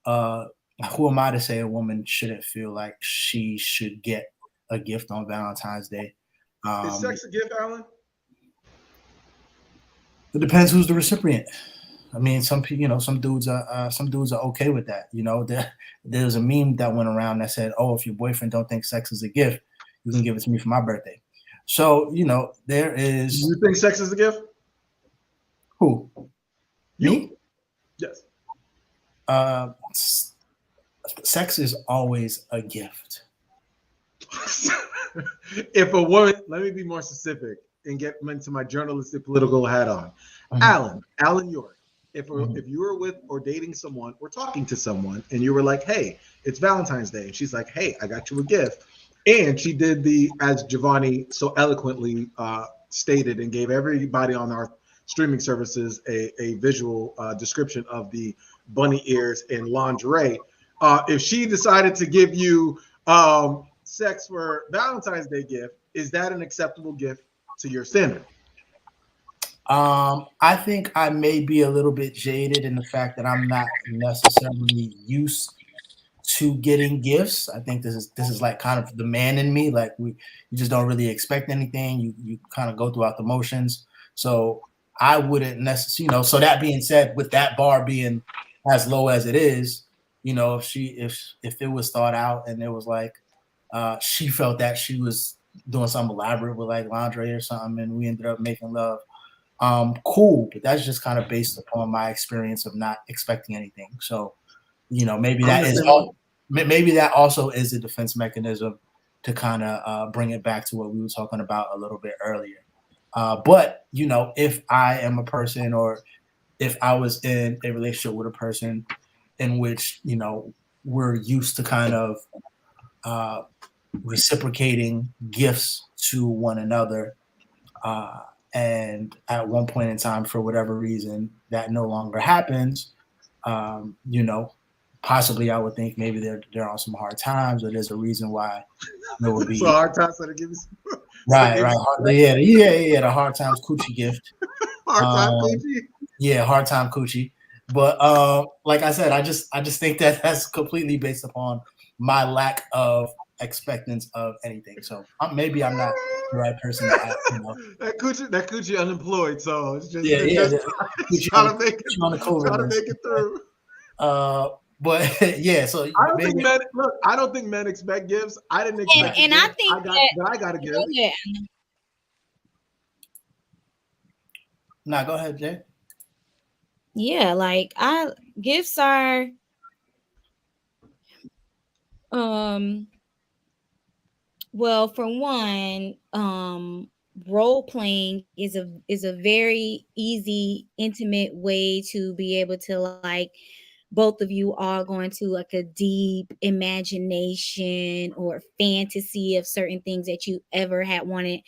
who am I to say a woman shouldn't feel like she should get a gift on Valentine's Day? Is sex a gift, Alan? It depends who's the recipient. I mean, some people, some dudes are okay with that. There's a meme that went around that said, "Oh, if your boyfriend don't think sex is a gift, you can give it to me for my birthday." So, there is. You think sex is a gift? Who? You? Yes. Sex is always a gift. If a woman, let me be more specific and get into my journalistic political hat on. Mm-hmm. Alan York. If you were with or dating someone or talking to someone and you were like, hey, it's Valentine's Day. And she's like, hey, I got you a gift. And she did as Giovanni so eloquently stated and gave everybody on our streaming services a visual description of the bunny ears and lingerie. If she decided to give you sex for Valentine's Day gift, is that an acceptable gift to your standard? I think I may be a little bit jaded in the fact that I'm not necessarily used to getting gifts. I think this is like kind of the man in me. Like you just don't really expect anything. You kind of go throughout the motions. So I wouldn't necessarily, so that being said, with that bar being as low as it is, if it was thought out and it was like, she felt that she was doing something elaborate with like lingerie or something and we ended up making love, cool, but that's just kind of based upon my experience of not expecting anything. So, maybe that also is a defense mechanism to kind of bring it back to what we were talking about a little bit earlier. But if I am a person or if I was in a relationship with a person in which, we're used to kind of reciprocating gifts to one another, and at one point in time, for whatever reason, that no longer happens, possibly I would think maybe there are some hard times, or there's a reason why there would be so hard times that give you right. The hard times coochie gift. Hard time coochie. Yeah, hard time coochie. But like I said, I just think that that's completely based upon my lack of expectance of anything. So maybe I'm not the right person to ask. that coochie unemployed, so it's just Put you trying to make put you on the COVID list. it through. But yeah, so I don't think men look. I don't think men expect gifts. I didn't expect. And I think I got a gift. Nah, go ahead, Jay. Yeah, like gifts are well, for one, role playing is a very easy, intimate way to be able to like both of you are going to like a deep imagination or fantasy of certain things that you ever had wanted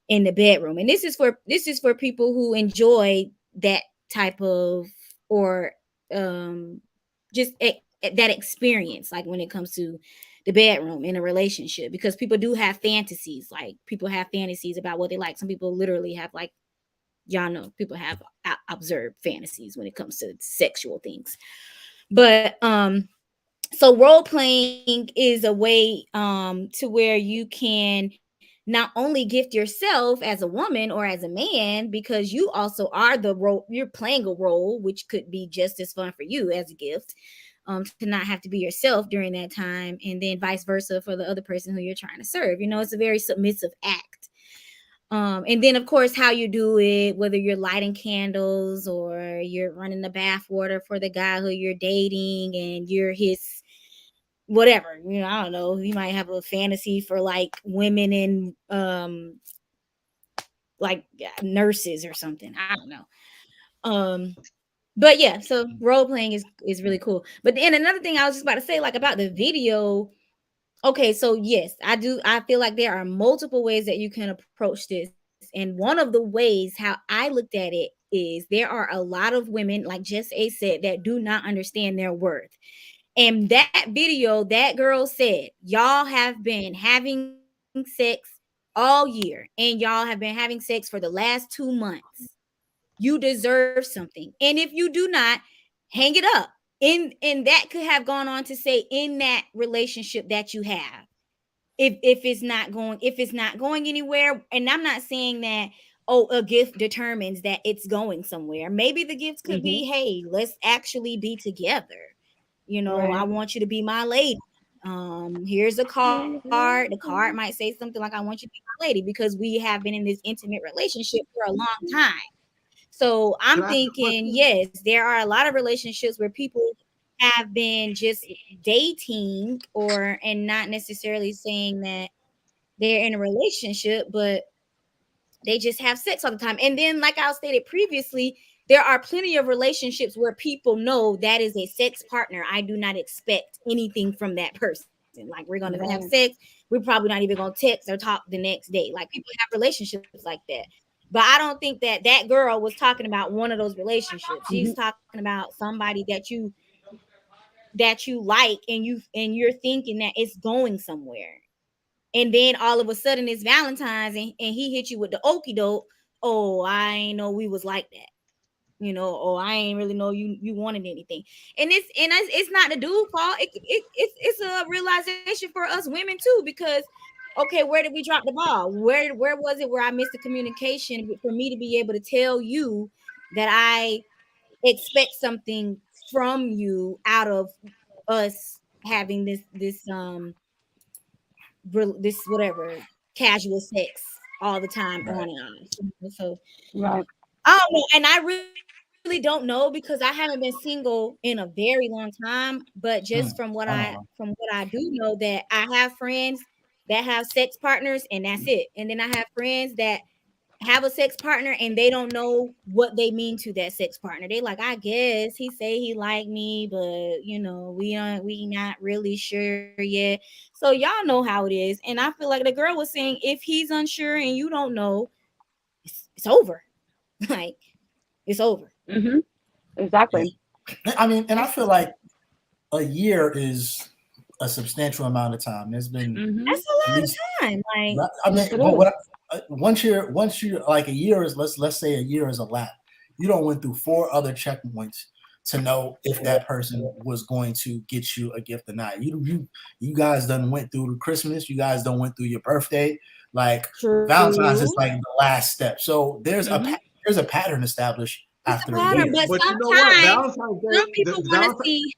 in the bedroom. And this is for people who enjoy that type of or just that experience, like when it comes to the bedroom in a relationship, because people do have fantasies. Like people have fantasies about what they like. Some people literally have, like, y'all know, people have observed fantasies when it comes to sexual things. But so role playing is a way to where you can not only gift yourself as a woman or as a man, because you also are the role, you're playing a role, which could be just as fun for you as a gift, to not have to be yourself during that time, and then vice versa for the other person who you're trying to serve. You know, it's a very submissive act. And then of course how you do it, whether you're lighting candles or you're running the bath water for the guy who you're dating and you're his whatever, you know, I don't know, you might have a fantasy for like women in like nurses or something, I don't know. But yeah, so role playing is really cool. But then another thing I was just about to say, like about the video. Okay, so yes, I feel like there are multiple ways that you can approach this. And one of the ways how I looked at it is there are a lot of women, like Just A said, that do not understand their worth. And that video, that girl said, y'all have been having sex all year and y'all have been having sex for the last 2 months. You deserve something. And if you do not, hang it up. And that could have gone on to say, in that relationship that you have, if it's not going anywhere, and I'm not saying that, oh, a gift determines that it's going somewhere. Maybe the gift could be, hey, let's actually be together. You know, right. I want you to be my lady. Here's a card. The card might say something like, I want you to be my lady, because we have been in this intimate relationship for a long time. So I'm thinking, yes, there are a lot of relationships where people have been just dating and not necessarily saying that they're in a relationship, but they just have sex all the time. And then, like I stated previously, there are plenty of relationships where people know that is a sex partner. I do not expect anything from that person. Like, we're going to have sex. We're probably not even going to text or talk the next day. Like, people have relationships like that. But I don't think that girl was talking about one of those relationships. She's talking about somebody that you like, and you're thinking that it's going somewhere. And then all of a sudden it's Valentine's and he hit you with the okie doke. Oh, I ain't know we was like that. You know, oh, I ain't really know you wanted anything. And it's not the dude's fault. It's a realization for us women too, because okay, where did we drop the ball? Where was it where I missed the communication for me to be able to tell you that I expect something from you out of us having this whatever casual sex all the time, on and on. So right. I don't know, and I really don't know, because I haven't been single in a very long time. But just from what I do know, that I have friends that have sex partners, and that's it. And then I have friends that have a sex partner and they don't know what they mean to that sex partner. They like, I guess he say he like me, but you know, we not really sure yet. So y'all know how it is. And I feel like the girl was saying, if he's unsure and you don't know, it's over. Like, it's over. Exactly. I mean, and I feel like a year is a substantial amount of time. There's been that's a lot of time. Like, I mean, but once you're like, a year is, let's say a year is a lap. You don't went through 4 other checkpoints to know if that person was going to get you a gift or not. You guys done went through Christmas. You guys done went through your birthday. Like True. Valentine's is like the last step. So there's Mhm. a pattern established It's after a a pattern, year. but But you know what? sometimes Valentine's some Day, people want to see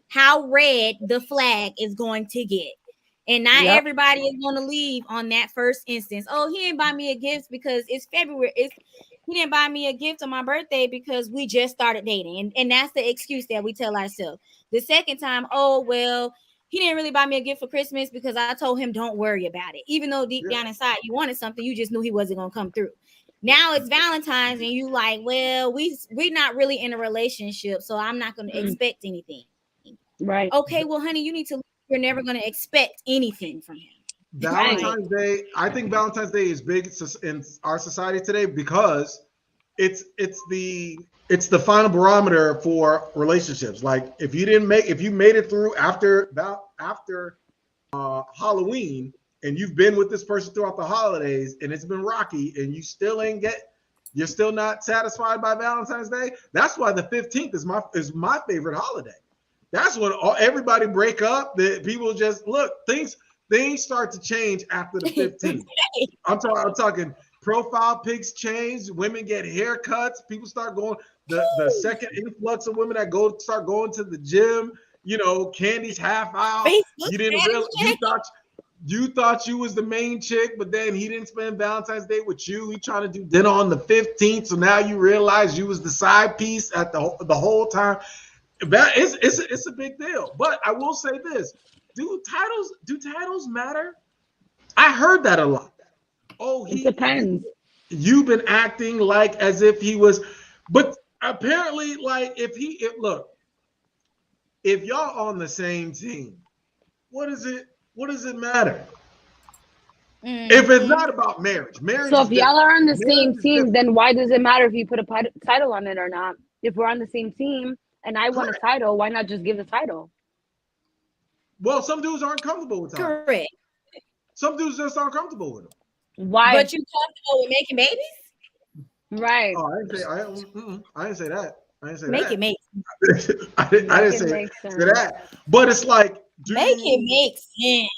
how red the flag is going to get. And not Yep. everybody is going to leave on that first instance. Oh, he didn't buy me a gift because it's February. He didn't buy me a gift on my birthday because we just started dating. And that's the excuse that we tell ourselves. The second time, oh, well, he didn't really buy me a gift for Christmas because I told him don't worry about it. Even though deep down inside you wanted something, you just knew he wasn't going to come through. Now it's Valentine's and you like, well, we're not really in a relationship, so I'm not going to expect anything. Right. Okay, well, honey, you need to. You're never going to expect anything from him. Valentine's Day, I think Valentine's Day is big in our society today because it's the final barometer for relationships. Like if you made it through after Halloween and you've been with this person throughout the holidays and it's been rocky and you're still not satisfied by Valentine's Day. That's why the 15th is my favorite holiday. That's when everybody break up. That people just look, things start to change after the 15th. I'm talking profile pics change, women get haircuts, people start going, the second influx of women that start going to the gym, candy's half out. Facebook You didn't realize you thought you was the main chick, but then he didn't spend Valentine's Day with you. He trying to do dinner on the 15th, so now you realize you was the side piece at the whole time. It's a big deal. But I will say this: do titles matter? I heard that a lot. Oh, It depends. You've been acting like as if he was, but apparently, like if y'all on the same team, what does it matter? If it's not about marriage. So if y'all are on the same team, then why does it matter if you put a title on it or not? If we're on the same team and I want a title, why not just give the title? Well, some dudes aren't comfortable with titles. Correct. Some dudes just aren't comfortable with them. Why? But you comfortable with making babies? Right. Oh, I didn't say that. Make it make sense. I didn't say that. But it's like, make it make sense.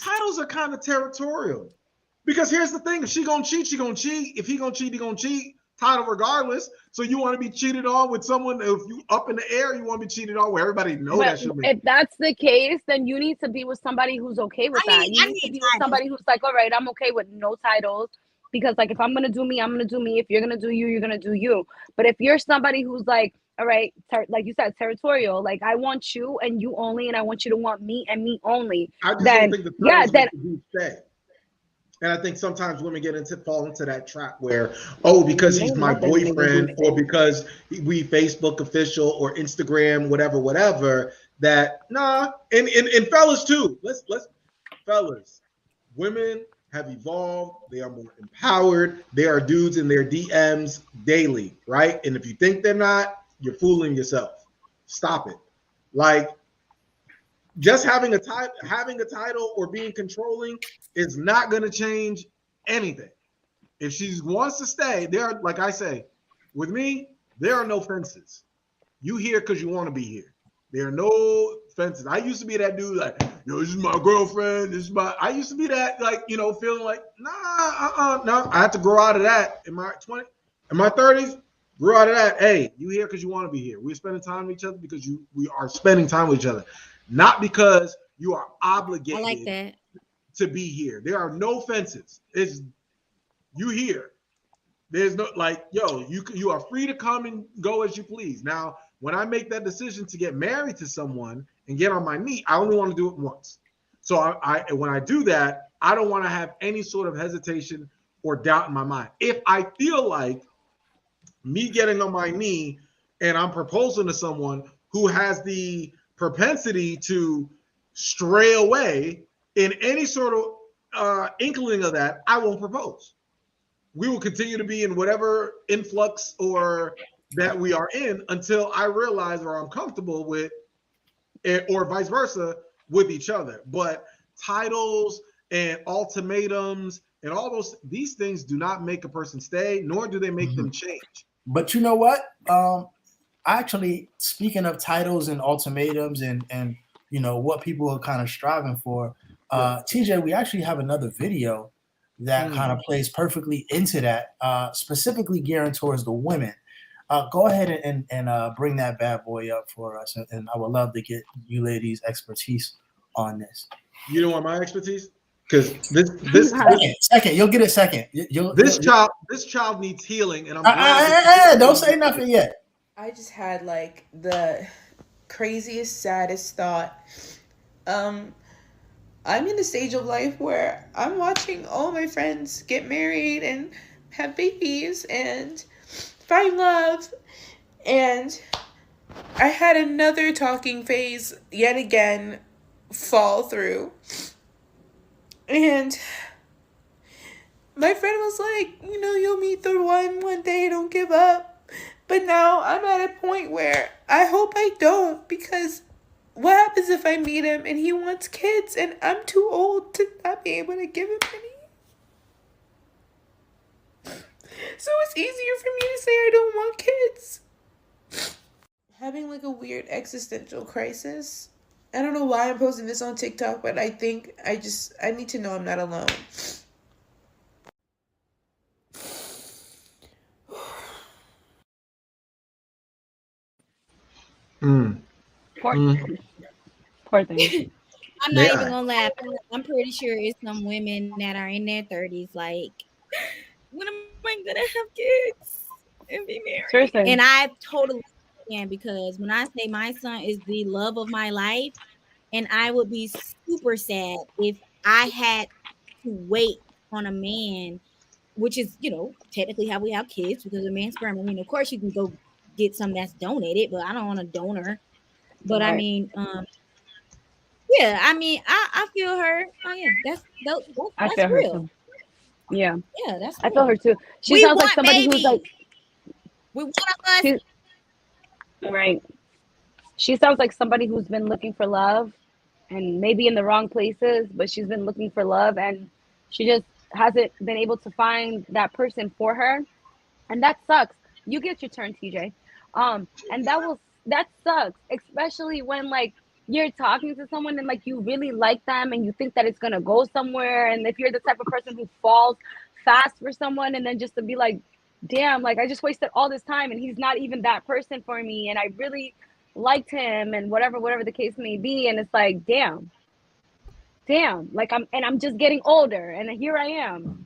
Titles are kind of territorial. Because here's the thing: if she gonna cheat, she gonna cheat. If he gonna cheat, he gonna cheat. Title regardless. So you want to be cheated on with someone? If you up in the air, you want to be cheated on where everybody knows that should be. If that's the case, then you need to be with somebody who's okay with that. You need to be with somebody who's like, all right, I'm okay with no titles. Because like if I'm gonna do me, I'm gonna do me. If you're gonna do you, you're gonna do you. But if you're somebody who's like, all right, like you said, territorial, like I want you and you only, and I want you to want me and me only. I just then don't think the stay. And I think sometimes women fall into that trap where, because he's my boyfriend, or because we Facebook official or Instagram, whatever, that nah. And fellas too. Fellas, women have evolved. They are more empowered. They are dudes in their DMs daily, right? And if you think they're not, you're fooling yourself. Stop it. Like, just having a title or being controlling is not going to change anything. If she wants to stay, like I say, with me, there are no fences. You here because you want to be here. There are no fences. I used to be that dude like, this is my girlfriend. I used to be that, like, feeling like, no. I had to grow out of that in my 30s. Grew out of that. Hey, you here because you want to be here. We're spending time with each other because we are spending time with each other. Not because you are obligated to be here. There are no fences. It's you here. There's no you are free to come and go as you please. Now, when I make that decision to get married to someone and get on my knee, I only want to do it once. So when I do that, I don't want to have any sort of hesitation or doubt in my mind. If I feel like me getting on my knee and I'm proposing to someone who has the propensity to stray away in any sort of inkling of that, I won't propose. We will continue to be in whatever influx or that we are in until I realize or I'm comfortable with it, or vice versa with each other. But titles and ultimatums and all these things do not make a person stay, nor do they make them change. But you know what? actually, speaking of titles and ultimatums and what people are kind of striving for, TJ, we actually have another video that kind of plays perfectly into that, specifically gearing towards the women. Go ahead and bring that bad boy up for us, and I would love to get you ladies' expertise on this. You don't want my expertise? Because this second, you'll get it second. This child needs healing, and I'm glad. Don't say nothing yet. I just had like the craziest, saddest thought. I'm in the stage of life where I'm watching all my friends get married and have babies and find love, and I had another talking phase yet again fall through. And my friend was like, you'll meet the one day, don't give up. But now I'm at a point where I hope I don't, because what happens if I meet him and he wants kids and I'm too old to not be able to give him any? So it's easier for me to say I don't want kids. Having like a weird existential crisis. I don't know why I'm posting this on TikTok, but I think I need to know I'm not alone. Poor thing. I'm not even gonna laugh. I'm pretty sure it's some women that are in their 30s like, when am I gonna have kids and be married? Seriously. And I totally understand, because when I say my son is the love of my life, and I would be super sad if I had to wait on a man, which is, technically how we have kids, because a man's sperm. I mean, of course you can go get some that's donated, but I don't want a donor. But right. I mean, yeah, I mean, I feel her. Oh yeah, that's I feel real. Her too. Yeah, that's. I feel her too. She sounds like somebody who's like, we want us. Right. She sounds like somebody who's been looking for love, and maybe in the wrong places, but she's been looking for love, and she just hasn't been able to find that person for her, and that sucks. You get your turn, TJ. And that sucks, especially when like you're talking to someone and like you really like them and you think that it's gonna go somewhere, and if you're the type of person who falls fast for someone, and then just to be like, damn, like I just wasted all this time and he's not even that person for me, and I really liked him, and whatever the case may be, and it's like, damn, like I'm just getting older, and here I am,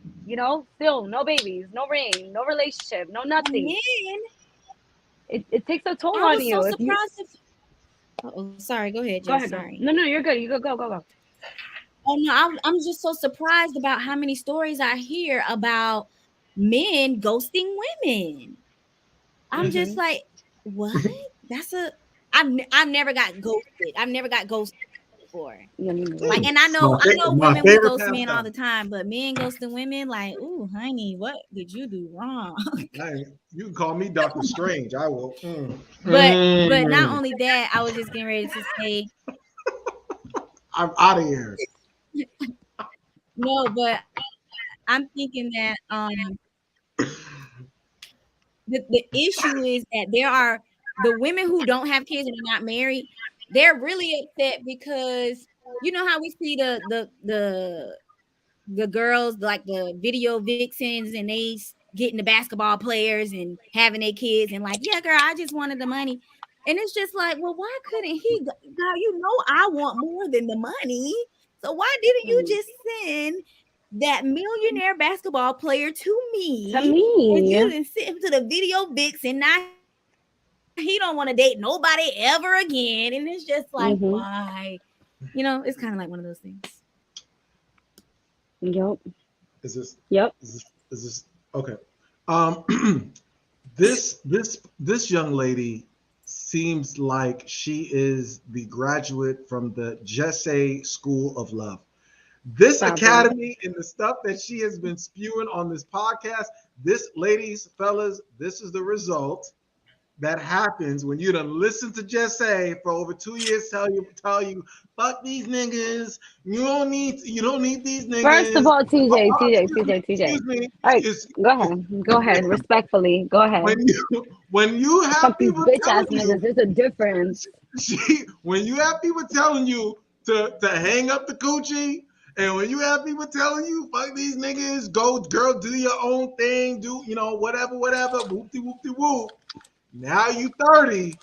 still no babies, no ring, no relationship, no nothing. Man. It takes a toll on you. So surprised. Sorry, go ahead, Jess. Go ahead. Sorry. No, you're good. You go. Oh no, I'm just so surprised about how many stories I hear about men ghosting women. I'm just like, what? I've never got ghosted. I've never got ghosted before. Like, and I know women will ghost men all the time, but men ghosting women, like, ooh, honey, what did you do wrong? You can call me Dr. Strange. I will. But not only that, I was just getting ready to say, I'm out of here. No, but I'm thinking that the issue is that there are the women who don't have kids and are not married. They're really upset because you know how we see the girls, like the video vixens, and they getting the basketball players and having their kids, and like, yeah, girl, I just wanted the money. And it's just like, well, why couldn't he go? God, I want more than the money. So why didn't you just send that millionaire basketball player to me? And you didn't send him to the video vixen. Now he don't want to date nobody ever again. And it's just like, why? It's kind of like one of those things. Yep. Is this? Yep. Is this okay? This young lady seems like she is the graduate from the Jesse School of Love. This academy and the stuff that she has been spewing on this podcast, ladies, fellas, this is the result. that happens when you done listen to Jesse for over 2 years tell you, fuck these niggas. You don't need these First of niggas. all, TJ, TJ, Excuse me, TJ, TJ. excuse me. All right, It's, go ahead, respectfully, go when ahead. you have Fuck these people bitch ass telling you niggas. There's a difference. when you have people telling you to hang up the coochie, and when you have people telling you fuck these niggas, go girl, do your own thing, do whatever, whoopty whoopty whoop. Now you 30,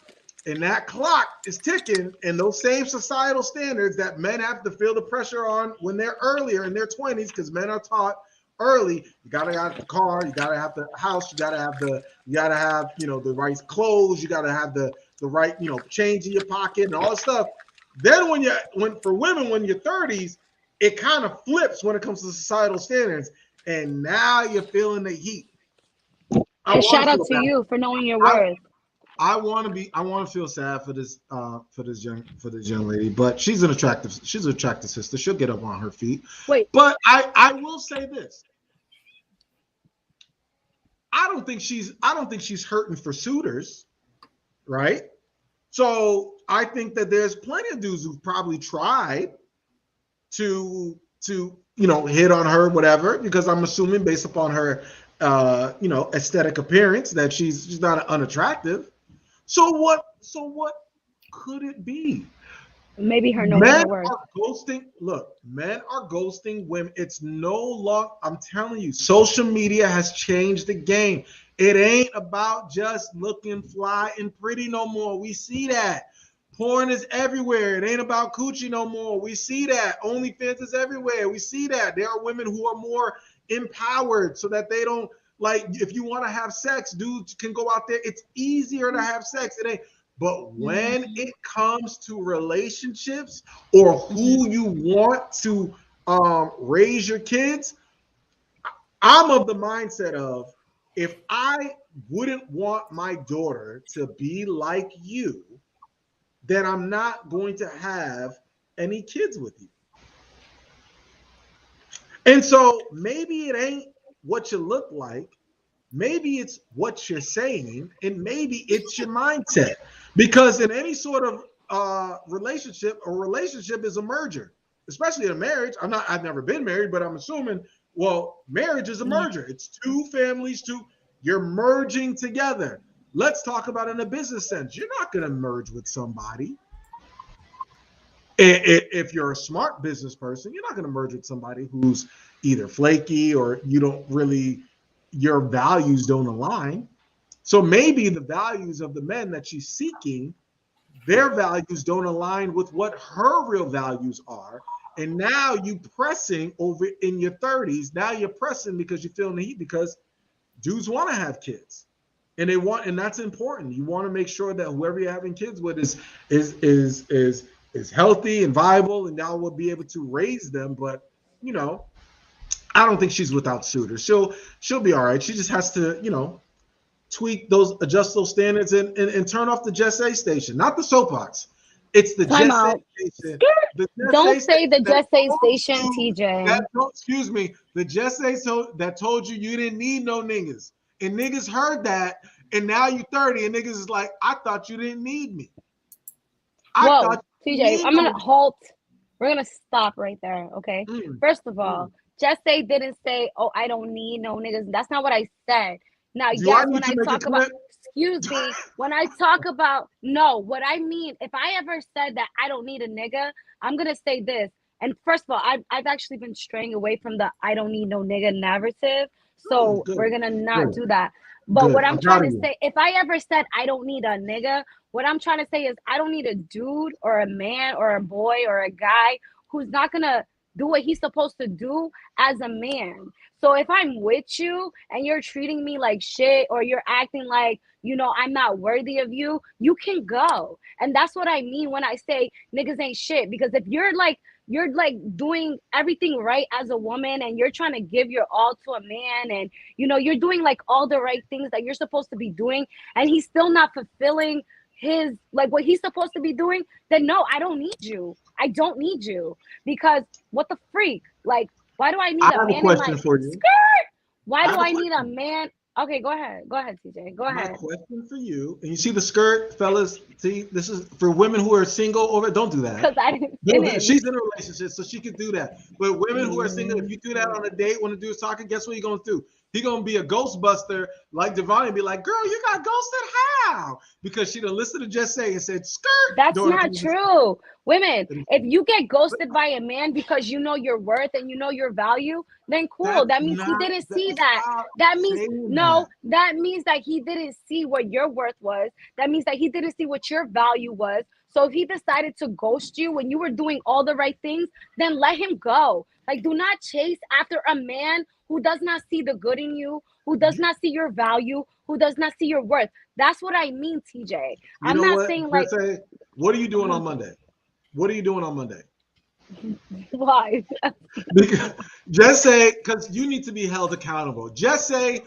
and that clock is ticking, and those same societal standards that men have to feel the pressure on when they're earlier in their 20s, because men are taught early, you gotta have the car, you gotta have the house, you gotta have the the right clothes, you gotta have the right change in your pocket and all this stuff. Then when for women, when you're 30s, it kind of flips when it comes to societal standards, and now you're feeling the heat. And shout out to you for knowing your worth. I want to feel sad for this young lady, but she's an attractive sister. She'll get up on her feet. Wait, but I will say this. I don't think she's hurting for suitors, right? So I think that there's plenty of dudes who've probably tried to hit on her, whatever, because I'm assuming based upon her aesthetic appearance that she's not unattractive. So what could it be? Maybe her knowing her worth. Men are ghosting women. It's no longer, I'm telling you, social media has changed the game. It ain't about just looking fly and pretty no more. We see that. Porn is everywhere. It ain't about coochie no more. We see that. OnlyFans is everywhere. We see that. There are women who are more empowered so that they don't, like, if you want to have sex, dudes can go out there. It's easier to have sex. It ain't. But when it comes to relationships or who you want to raise your kids, I'm of the mindset of, if I wouldn't want my daughter to be like you, then I'm not going to have any kids with you. And so maybe it ain't what you look like. Maybe it's what you're saying, and maybe it's your mindset. Because in any sort of relationship, a relationship is a merger, especially in a marriage. I've never been married, but I'm assuming, marriage is a merger. It's two families, you're merging together. Let's talk about it in a business sense. You're not going to merge with somebody. If you're a smart business person, you're not going to merge with somebody who's either flaky or your values don't align. So maybe the values of the men that she's seeking, their values don't align with what her real values are. And now you pressing over in your 30s. Now you're pressing because you're feeling the heat, because dudes want to have kids. And that's important. You want to make sure that whoever you're having kids with is healthy and viable, and now we'll be able to raise them. But I don't think she's without suitors. She'll be all right. She just has to, adjust those standards and turn off the Jesse station, not the Soapbox. It's the Jesse station. Don't say the Jesse station, TJ. Excuse me. The Jesse that told you didn't need no niggas. And niggas heard that, and now you're 30, and niggas is like, I thought you didn't need me. Whoa, TJ, I'm going to halt. We're going to stop right there, okay? First of all, Jesse didn't say, oh, I don't need no niggas. That's not what I said. Now, when I talk about, what I mean, if I ever said that I don't need a nigga, I'm going to say this. And first of all, I've actually been straying away from the I don't need no nigga narrative. So we're going to not do that. But what I'm trying to say, if I ever said I don't need a nigga, what I'm trying to say is I don't need a dude or a man or a boy or a guy who's not going to do what he's supposed to do as a man. So if I'm with you and you're treating me like shit, or you're acting like, I'm not worthy of you, you can go. And that's what I mean when I say niggas ain't shit. Because if you're doing everything right as a woman, and you're trying to give your all to a man, and you're doing like all the right things that you're supposed to be doing, and he's still not fulfilling his what he's supposed to be doing, then no, I don't need you. I don't need you. Because what the freak? Why do I need a man? I have a question for you. Why do I need a man? Okay, go ahead. Go ahead, TJ. Go My ahead. question for you, and you see the skirt, fellas. See, this is for women who are single. Over, don't do that. Because I didn't finish. She's in a relationship, so she could do that. But women who are single, if you do that Mm. on a date when the dude's talking, guess what you're gonna do? He gonna be a ghostbuster like Devon and be like, "Girl, you got ghosted how?" Because she done listened to Just Say and said skirt. That's during the not conversation. true. Women, if you get ghosted by a man because you know your worth and you know your value, then cool. That's That means he not. didn't see That's that. not That means saying no, that. that means that he didn't see what your worth was. That means that he didn't see what your value was. So if he decided to ghost you when you were doing all the right things, then let him go. Like, do not chase after a man who does not see the good in you, who does not see your value, who does not see your worth. That's what I mean, TJ. You I'm know not what? saying like, Just say, what are you doing on Monday? What are you doing on Monday? why? Because, just say, because you need to be held accountable. Just say,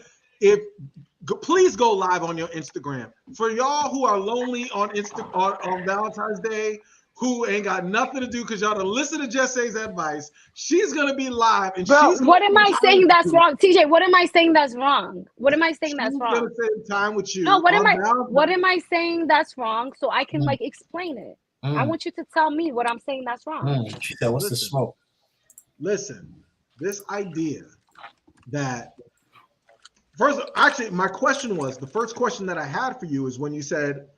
please go live on your Instagram. For y'all who are lonely on on Valentine's Day, who ain't got nothing to do because y'all to listen to Just Say's advice, she's gonna be live and Bro, she's gonna what am I saying that's you. wrong? TJ, what am I saying that's wrong? What am I saying that's She's wrong? gonna spend time with you No, on what Valentine's. am I saying that's wrong so I can like explain it? I Mm, want you to tell me what I'm saying that's wrong. She said, "What's the Listen, smoke?" listen. This idea that first, actually, my question was the first question that I had for you is when you said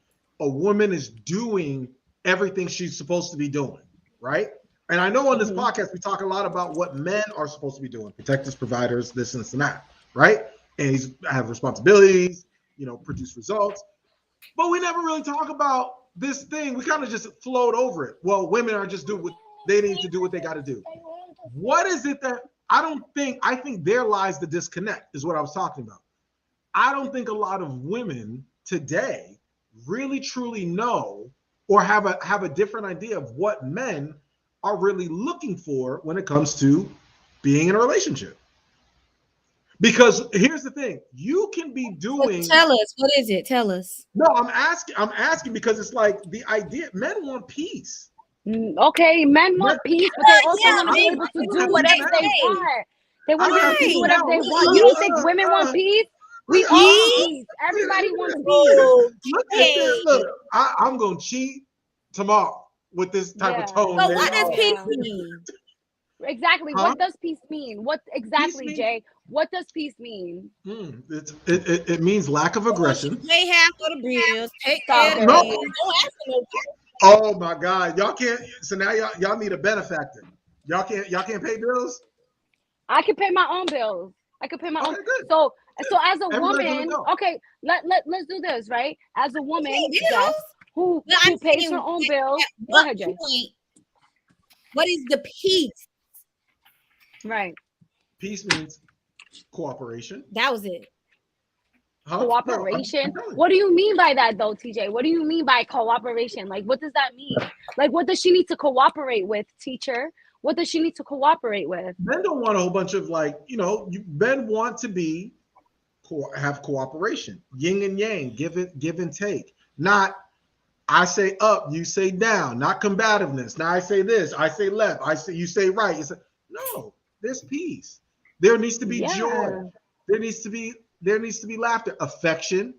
a woman is doing everything she's supposed to be doing, right? And I know on this Mhm. podcast we talk a lot about what men are supposed to be doing: protectors, providers, this and that, right? And he's have responsibilities, produce results. But we never really talk about this thing. We kind of just float over it. Well, women are just doing what they need to do what they got to do. What is it that I think there lies the disconnect, is what I was talking about. I don't think a lot of women today really truly know or have a different idea of what men are really looking for when it comes to being in a relationship. Because here's the thing, you can be doing. Tell us, what is it? Tell us. No, I'm asking because it's like the idea, men want peace. Okay, men want peace, but they also Yeah, want to be able to do whatever they want. They want to be able to do whatever they want. You don't think women want peace? We all want peace. Everybody wants peace. Look, I'm gonna cheat tomorrow with this type of tone. But what does peace mean? Exactly. Huh? What does peace mean? What exactly, means- Jay? What does peace mean? It means lack of aggression. Pay half of the bills. Take Stop care it. of No. the bills. Don't ask for no. Oh my God, y'all can't. So now y'all need a benefactor. Y'all can't pay bills. I can pay my own bills. I can pay my own. Okay, good. So as a Everybody's woman, gonna go. okay, let's do this, right? As a woman, bills? Jess, who But I'm pays saying, her own at bills. Go what ahead, Jay. point? What is the peace? Right. Peace means cooperation. That was it. Huh? Cooperation. No, I'm What do you mean by that though, TJ? What do you mean by cooperation? Like, what does that mean? Like, what does she need to cooperate with, teacher? What does she need to cooperate with? Men don't want a whole bunch of men want to have cooperation, yin and yang, give and take. Not I say up, you say down. Not combativeness. Now I say this, I say left, you say right. No, there's peace. There needs to be joy. There needs to be laughter, affection.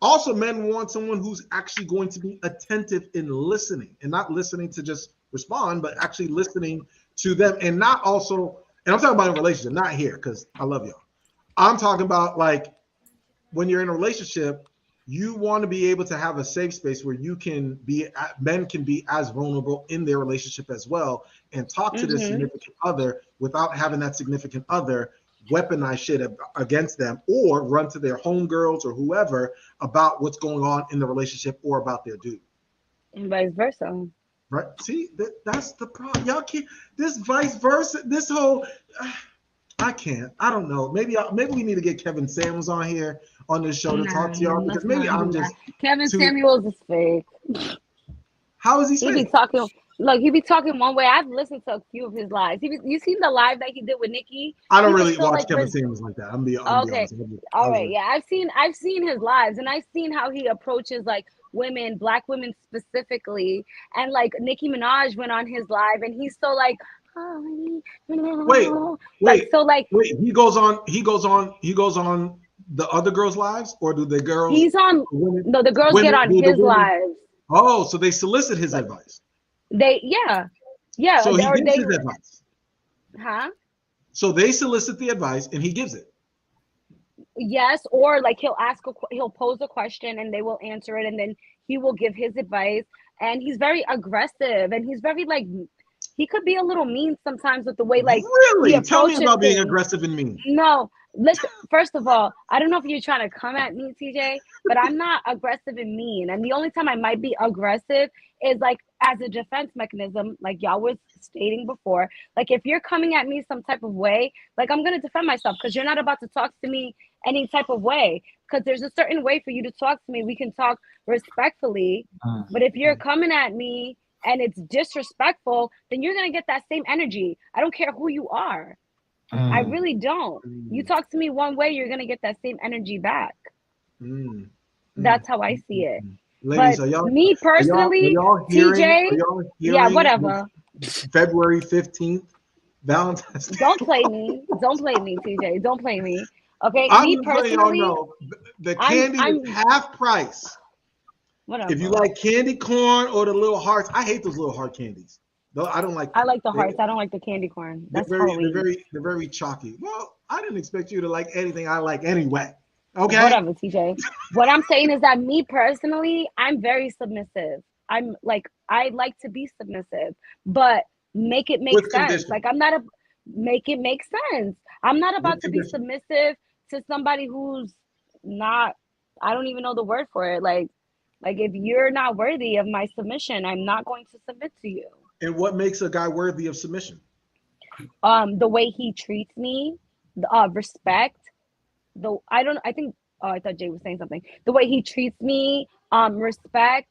Also, men want someone who's actually going to be attentive in listening, and not listening to just respond, but actually listening to them, and not also. And I'm talking about a relationship, not here, because I love y'all. I'm talking about like when you're in a relationship, you want to be able to have a safe space where men can be as vulnerable in their relationship as well, and talk to their significant other without having that significant other weaponize shit against them or run to their homegirls or whoever about what's going on in the relationship or about their dude. And vice versa. Right? See, that's the problem. Y'all can't. This vice versa. This whole. I can't. I don't know. Maybe we need to get Kevin Samuels on here on this show to talk to y'all, because maybe I'm just. Kevin Samuels is fake. How is he He fake? be talking. Look, he be talking one way. I've listened to a few of his lives. You seen the live that he did with Nikki? I don't He was really still, watch like, Kevin Samuels like that. I'm be Okay. honest. All right. Yeah, I've seen his lives, and I've seen how he approaches like women, black women specifically. And like Nicki Minaj went on his live, and he's so like, Wait. so like He goes on the other girls' lives, or do the girls? He's on. Women, No, the girls get on do the his women- lives. Oh, so they solicit his Like, advice. Yeah. So he Or gives his advice. huh? So they solicit the advice and he gives it. Yes, or like he'll pose a question and they will answer it, and then he will give his advice. And he's very aggressive, and he's very like he could be a little mean sometimes with the way like he Really? Tell me approaches about being things. aggressive and mean. No, listen. First of all, I don't know if you're trying to come at me, TJ, but I'm not aggressive and mean. And the only time I might be aggressive is like as a defense mechanism, like y'all was stating before. Like if you're coming at me some type of way, like I'm gonna defend myself because you're not about to talk to me any type of way. Because there's a certain way for you to talk to me. We can talk respectfully, but if you're coming at me and it's disrespectful, then you're gonna get that same energy. I don't care who you are. I really don't. You talk to me one way, you're gonna get that same energy back. That's how I see it. Ladies, But me personally, TJ, yeah, whatever. February 15th, Valentine's Day. Don't play me. Don't play me, TJ. Don't play me. Okay, I'm me just letting personally, y'all know the candy is half price. whatever. If you like candy corn or the little hearts, I hate those little heart candies. No, I don't like them. I like the hearts. I don't like the candy corn. That's Halloween. They're very chalky. Well, I didn't expect you to like anything I like anyway. Okay. Whatever, TJ. What I'm saying is that me personally, I'm very submissive. I'm like, I like to be submissive, but make it make With sense. condition. Like make it make sense. I'm not about to be condition. submissive to somebody who's not, I don't even know the word for it. Like if you're not worthy of my submission, I'm not going to submit to you. And what makes a guy worthy of submission? The way he treats me, respect. I thought Jay was saying something. The way he treats me, respect,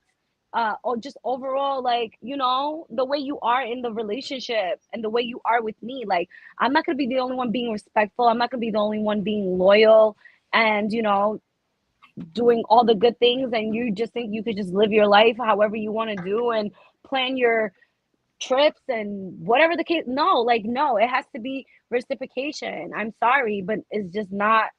or just overall, like, you know, the way you are in the relationship and the way you are with me. Like, I'm not gonna be the only one being respectful. I'm not gonna be the only one being loyal and, you know, doing all the good things, and you just think you could just live your life however you want to do and plan your trips and whatever the case. No, it has to be reciprocation. I'm sorry, but it's just not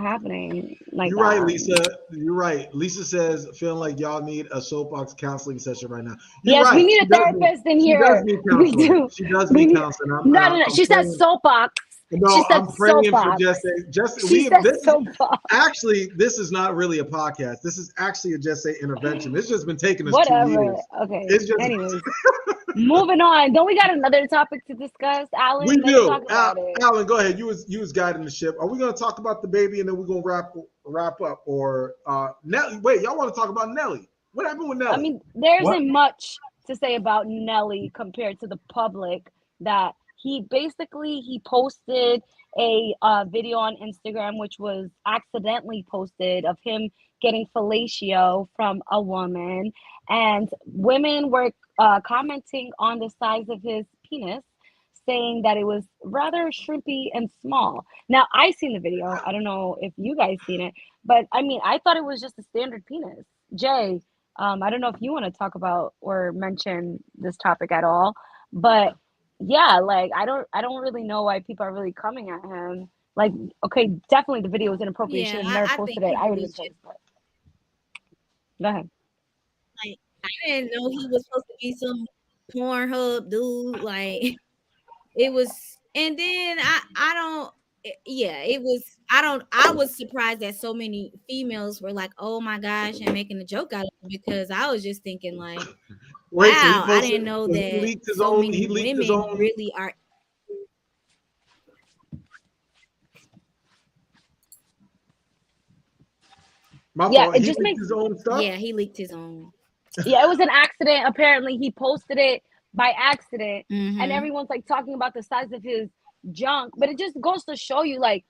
happening. Like, You're right, Lisa. You're right. Lisa says, feeling like y'all need a soapbox counseling session right now. You're yes, right. we need a therapist in here. She does need counseling. We do. She does need counseling. No. She said soapbox. No, she said I'm praying soapbox. for Just She said soapbox. Actually, this is not really a podcast. This is actually a Just Say intervention. It's just been taking us 2 Whatever. years. Okay. It's just Anyways, moving on. Don't we got another topic to discuss, Alan? We Let's do. talk about it. Alan, go ahead. You was guiding the ship. Are we going to talk about the baby and then we're going to wrap up? Or Nelly? Wait, y'all want to talk about Nelly? What happened with Nelly? I mean, there isn't much to say about Nelly compared to the public. That he posted a video on Instagram, which was accidentally posted, of him getting fellatio from a woman, and women were commenting on the size of his penis, saying that it was rather shrimpy and small. Now, I seen the video. I don't know if you guys seen it, but I mean, I thought it was just a standard penis. Jay, I don't know if you want to talk about or mention this topic at all, but yeah, like I don't really know why people are really coming at him. Like, okay, definitely the video was inappropriate. Yeah, Should have never I posted think it. I already people posted it. Go ahead. Like, I didn't know he was supposed to be some Pornhub dude. Like, it was, and then I don't. Yeah, it was. I was surprised that so many females were like, "Oh my gosh," and making a joke out of it, because I was just thinking like, Wait, wow, so I didn't know that so many women really are. Yeah, it just makes his own stuff. Yeah, he leaked his own. Yeah, it was an accident. Apparently, he posted it by accident, Mhm. and everyone's like talking about the size of his junk. But it just goes to show you, like,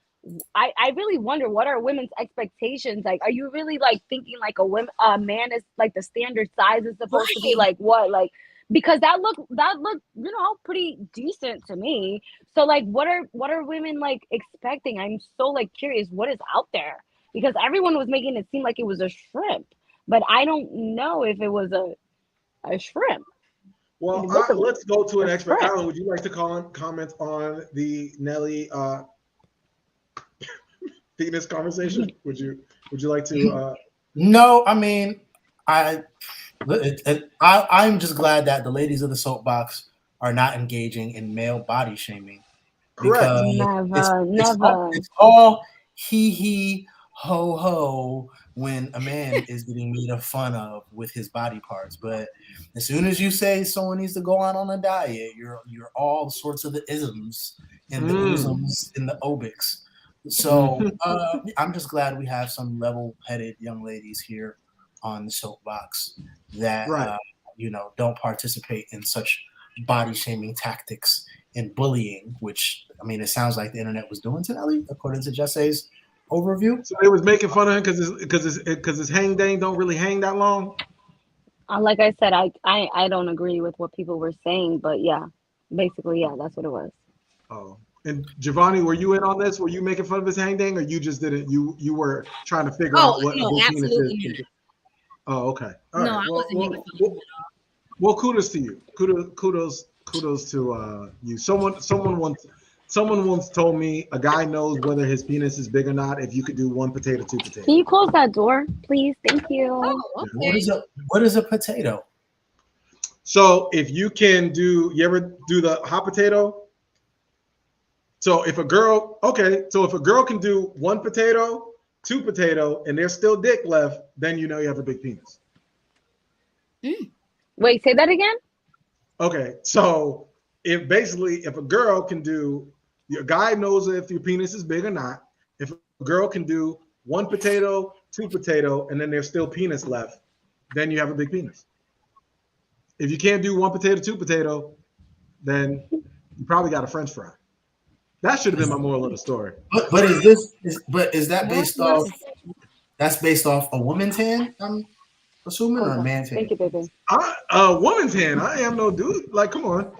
I really wonder, what are women's expectations? Like, are you really like thinking like a man is like the standard size is supposed to be like what? Like, because that looked, you know, pretty decent to me. So like, what are women like expecting? I'm so like curious what is out there, because everyone was making it seem like it was a shrimp, but I don't know if it was a shrimp. Well, let's go to an expert. Alan, would you like to comment on the Nelly penis conversation? Would you like to? No, I mean, I'm just glad that the ladies of the soapbox are not engaging in male body shaming. Correct. Because Never. it's all he ho ho when a man is getting made fun of with his body parts. But as soon as you say someone needs to go out on a diet, you're all sorts of the isms and the oozums and the obics. So I'm just glad we have some level-headed young ladies here on the soapbox that don't participate in such body shaming tactics and bullying, which I mean, it sounds like the internet was doing to Nelly, according to Jesse's overview. So they was making fun of him because his hang dang don't really hang that long. Like I said, I don't agree with what people were saying, but yeah, basically, yeah, that's what it was. Oh, and Giovanni, were you in on this? Were you making fun of his hang dang, or you just didn't? You were trying to figure out what no, a big penis absolutely is. not. Oh, okay. All No, right. I wasn't making fun of him at all. Well, kudos to you. Kudos to you. Someone once told me a guy knows whether his penis is big or not if you could do one potato, two potatoes. Can you close that door, please? Thank you. Oh, okay. What is a potato? So if you can do, you ever do the hot potato? So if a girl can do one potato, two potato, and there's still dick left, then you know you have a big penis. Wait, say that again? Okay, so if a girl can do, your guy knows if your penis is big or not. If a girl can do one potato, two potato, and then there's still penis left, then you have a big penis. If you can't do one potato, two potato, then you probably got a French fry. That should have been my moral of the story. But is that based off? That's based off a woman's hand, I'm assuming, or a man's hand? Thank you, baby. A woman's hand. I am no dude. Like, come on.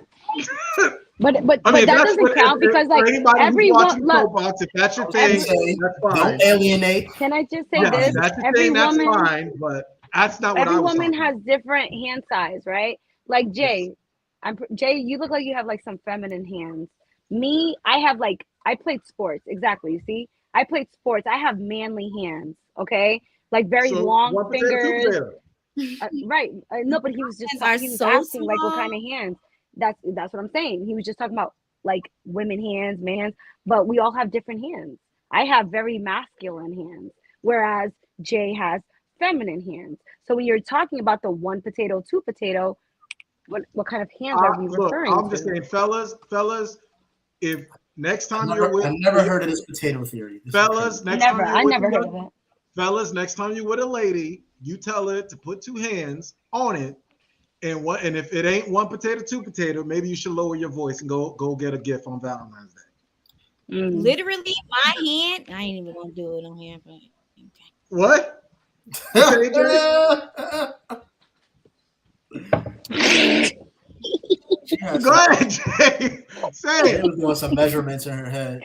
But I mean, that doesn't count because like everyone, look, if that's your thing, that's fine. Don't alienate. Can I just say Yeah, this? that's your Every thing, that's woman, fine, but that's not what I every was woman talking has different hand size, right? Like Jay, Jay, you look like you have like some feminine hands. Me, I played sports. Exactly. You see, I played sports. I have manly hands. Okay, like very long one potato, two fingers. potato. Right. No, but he was just Hands he was are so asking like what kind of small. hands. That's what I'm saying. He was just talking about like women hands, man's, but we all have different hands. I have very masculine hands, whereas Jay has feminine hands. So when you're talking about the one potato, two potato, what kind of hands are we Look, referring I'm to? just saying, fellas, if next time you're with, I've never heard of this potato theory. fellas, next Never. time I you're never with heard of it. fellas, next time you're with a lady, you tell her to put two hands on it, and if it ain't one potato, two potato, maybe you should lower your voice and go get a gift on Valentine's Day. Literally, my hand. I ain't even gonna do it on here, but okay. What? Go ahead, Jay. Say She it. was doing some measurements in her head.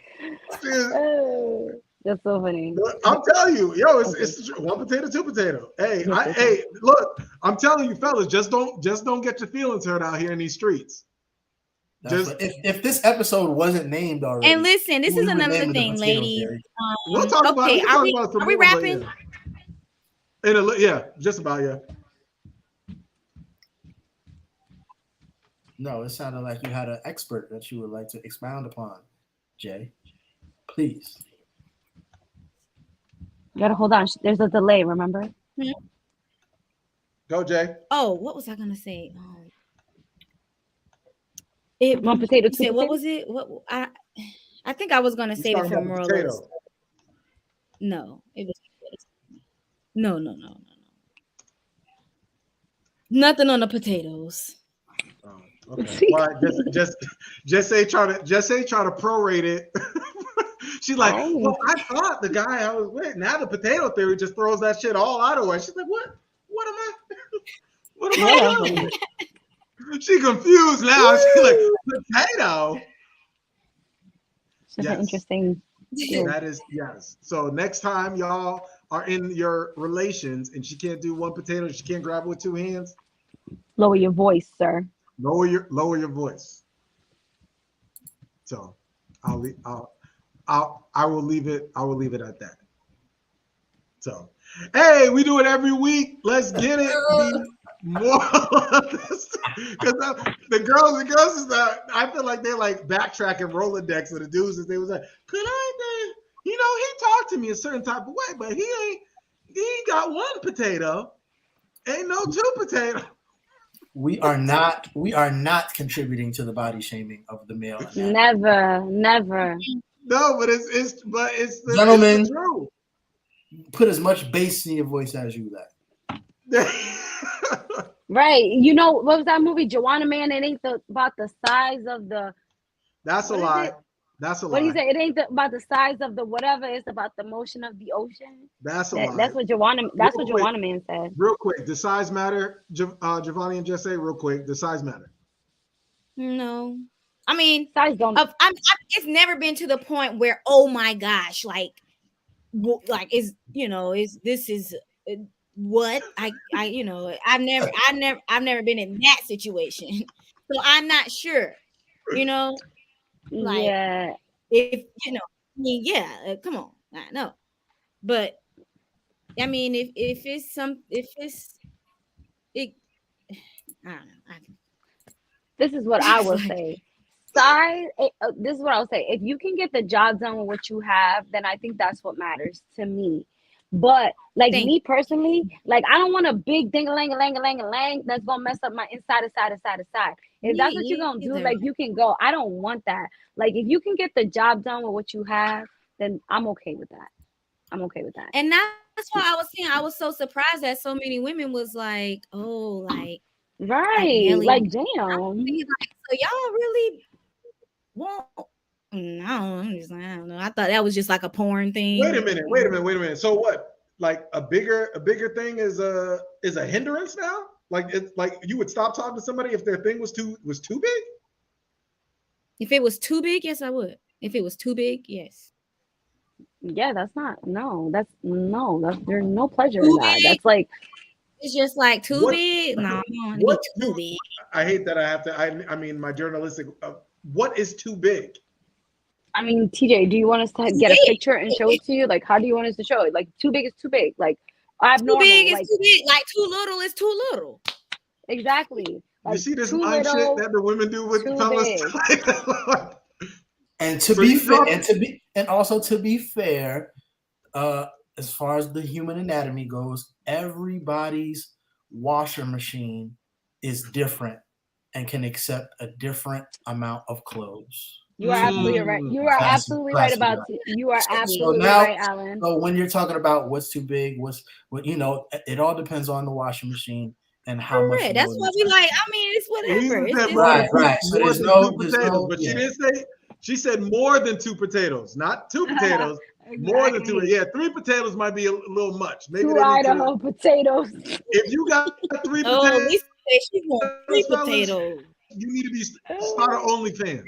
Oh, that's so funny. I'm telling you, yo, it's one potato, two potato. Hey, look, I'm telling you, fellas, just don't get your feelings hurt out here in these streets. If this episode wasn't named already. And listen, this is another thing, ladies. We'll talk about it. Are we wrapping? Yeah, just about, yeah. No, it sounded like you had an expert that you would like to expound upon, Jay. Please. You gotta hold on. There's a delay, remember? Go, Jay. Oh, what was I gonna say? One potato, two What potato? was it? What I think I was gonna save it for moral. No, it was no. Nothing on the potatoes. Oh, okay. Why? Just say try to prorate it. She's like, well, I thought the guy I was with. Now the potato theory just throws that shit all out of her. She's like, what? What am I? What am I doing? She confused now. She's like, potato. It's interesting. That is, yes. So next time y'all are in your relations and she can't do one potato, she can't grab it with two hands. Lower your voice, sir. Lower your voice. So I'll I will leave it. I will leave it at that. So, hey, we do it every week. Let's get it. The moral of this, because the girls is that I feel like they like backtracking Rolodex of the dudes as they was like, could I? He talked to me a certain type of way, but he ain't got one potato. Ain't no two potato. We are not contributing to the body shaming of the male. Never. No, but it's the Gentlemen, it's the truth. Put as much bass in your voice as you like. Right. You know, what was that movie? Joanna Man, it ain't about the size of the. That's a lie. That's a lie. What do you say? It ain't about the size of the whatever. It's about the motion of the ocean. That's a lie. That's what Joanna Man said. Real quick, does size matter, Giovanni and Jesse? Real quick, does size matter? No, I mean, Size don't. It's never been to the point where, oh my gosh, like is what I I've never been in that situation, so I'm not sure. Like, yeah. If come on, I know, but I mean, if it's I don't know. This is what I will say. Size. This is what I'll say. If you can get the job done with what you have, then I think that's what matters to me. But like me personally, like I don't want a big ding-a-lang-a-lang-a-lang-a-lang that's gonna mess up my inside. If that's what you're gonna do, like you can go. I don't want that. Like if you can get the job done with what you have, then I'm okay with that. And that's why I was saying I was so surprised that so many women was like, oh, like right, like damn. So y'all really won't. No, I don't know. I thought that was just like a porn thing. Wait a minute. So what? Like a bigger thing is a hindrance now? Like it's like you would stop talking to somebody if their thing was too big? If it was too big, yes, I would. If it was too big, yes. Yeah, that's there's no pleasure in that. That's like it's just like too big. No, what's too big? I hate that I have to. I mean, my journalistic. What is too big? I mean, TJ, do you want us to get a picture and show it to you? Like, how do you want us to show it? Like, too big is too big. Like, abnormal. Too big is too big. Like, too little is too little. Exactly. Like, you see this mind shit that the women do with fellas. And to be fair, and also to be fair, as far as the human anatomy goes, everybody's washer machine is different and can accept a different amount of clothes. You are absolutely right. You are absolutely right about it. You are absolutely right, Alan. So when you're talking about what's too big, it all depends on the washing machine and how much. That's what we like. I mean, it's whatever. Right. So there's no. But she didn't say. She said more than two potatoes, not two potatoes. Exactly. More than two. Yeah, 3 potatoes might be a little much. Maybe two Idaho potatoes. If you got 3 potatoes, she wants 3 potatoes. You need to be start an OnlyFans.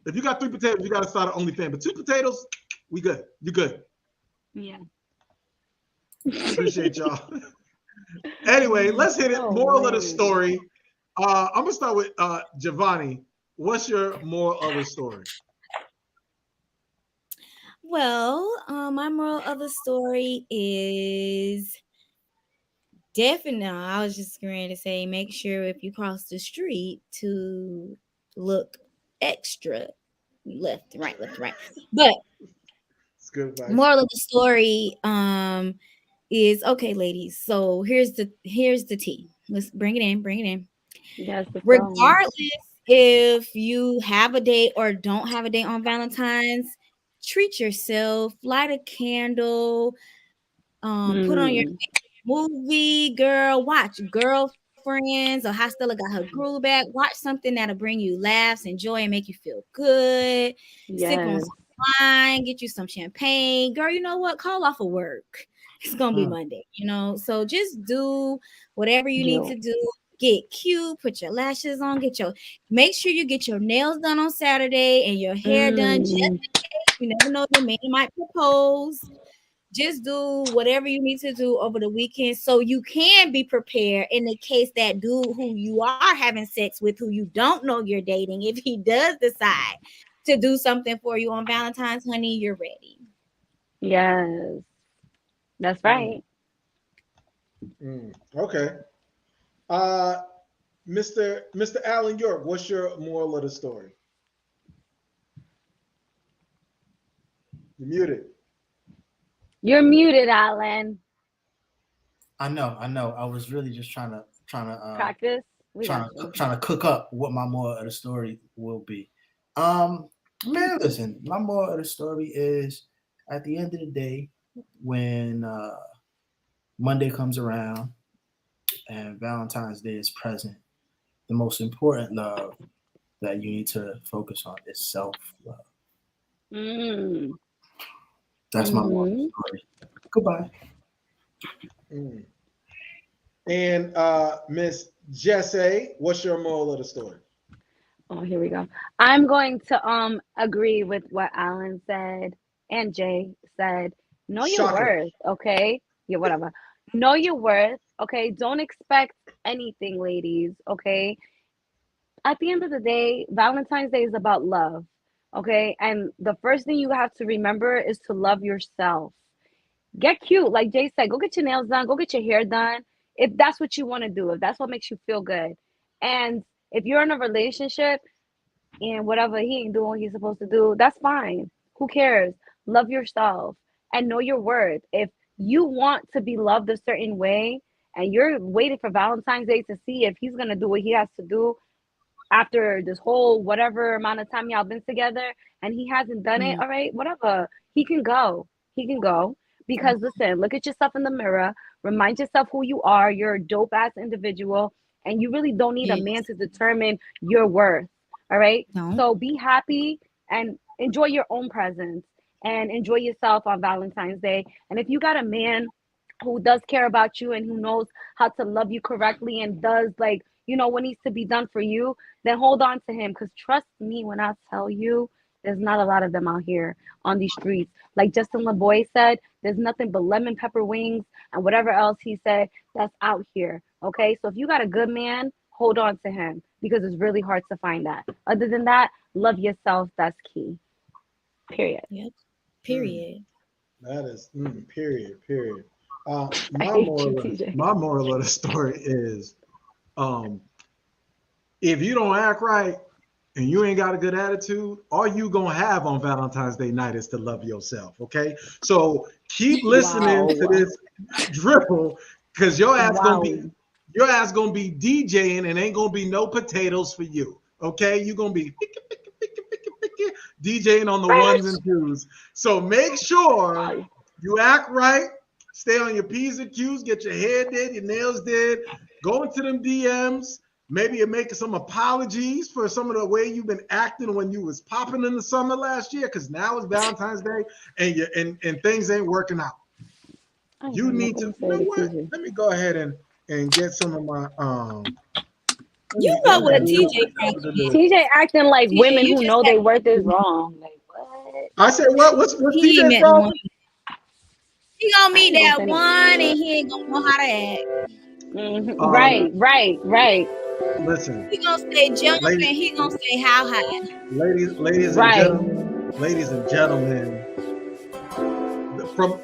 If you got 3 potatoes, you got to start an OnlyFans. But 2 potatoes, we good. You good. Yeah. Appreciate y'all. Anyway, let's hit it. Moral of the story. I'm gonna start with Giovanni. What's your moral of the story? Well, my moral of the story is definitely. I was just going to say, make sure if you cross the street to look extra left, right. But it's good advice. Moral of the story is okay, ladies. So here's the tea. Let's bring it in. Yes, regardless if you have a date or don't have a date on Valentine's, treat yourself, light a candle, put on your movie, girl, watch Girlfriends or How Stella Got Her Groove Back. Watch something that'll bring you laughs and joy and make you feel good. Yes. Sip on some wine, get you some champagne. Girl, you know what? Call off of work. It's gonna be Monday, so just do whatever you need to do. Get cute, put your lashes on, make sure you get your nails done on Saturday and your hair done. Just in case, you never know, your man might propose. Just do whatever you need to do over the weekend so you can be prepared in the case that dude who you are having sex with, who you don't know you're dating, if he does decide to do something for you on Valentine's, honey, you're ready. Yes, that's right. Okay. Mr. Allen York, what's your moral of the story? You're muted. You're muted, Alan. I know. I was really just Practice. We got you. trying to cook up what my moral of the story will be. Man, listen, my moral of the story is at the end of the day, when Monday comes around and Valentine's Day is present, the most important love that you need to focus on is self-love. Mm. That's my moral of the story. Goodbye. And Miss Jesse, what's your moral of the story? Oh, here we go. I'm going to agree with what Alan said and Jay said. Know your Shocker. worth, okay? Yeah, whatever. Know your worth, okay? Don't expect anything, ladies, okay? At the end of the day, Valentine's Day is about love, okay? And the first thing you have to remember is to love yourself. Get cute, like Jay said. Go get your nails done. Go get your hair done. If that's what you want to do, if that's what makes you feel good. And if you're in a relationship and whatever he ain't doing what he's supposed to do, that's fine. Who cares? Love yourself and know your worth. If you want to be loved a certain way and you're waiting for Valentine's Day to see if he's going to do what he has to do after this whole whatever amount of time y'all been together and he hasn't done it, all right, whatever. He can go. He can go. Because listen, look at yourself in the mirror. Remind yourself who you are. You're a dope ass individual, and you really don't need a man to determine your worth. All right. No. So be happy and enjoy your own presence and enjoy yourself on Valentine's Day. And if you got a man who does care about you and who knows how to love you correctly and does like, you know, what needs to be done for you, then hold on to him. Because trust me when I tell you, there's not a lot of them out here on these streets. Like Justin LaBoy said, there's nothing but lemon pepper wings and whatever else he said that's out here. Okay, so if you got a good man, hold on to him because it's really hard to find that. Other than that, love yourself. That's key. Period. Yep. Period. That is period. I My hate moral, you, TJ. my moral of the story is, if you don't act right and you ain't got a good attitude, all you gonna have on Valentine's Day night is to love yourself. Okay, so keep listening to this dribble because your ass gonna be DJing and ain't gonna be no potatoes for you. Okay, you gonna be DJing on the ones and twos. So make sure you act right, stay on your P's and Q's, get your hair did, your nails did, go into them DMs. Maybe you're making some apologies for some of the way you've been acting when you was popping in the summer last year, because now it's Valentine's Day and things ain't working out. You need to, you know what? Let me go ahead and get some of my You know what TJ TJ acting like TJ, women you who just know have their to- worth is wrong. Like what? I said what's He TJ met problem? one. He gonna meet I ain't that gonna say one and he ain't gonna know how to act. Right. Listen, He gonna say jump and ladies, he gonna say how high. ladies Right. and gentlemen, from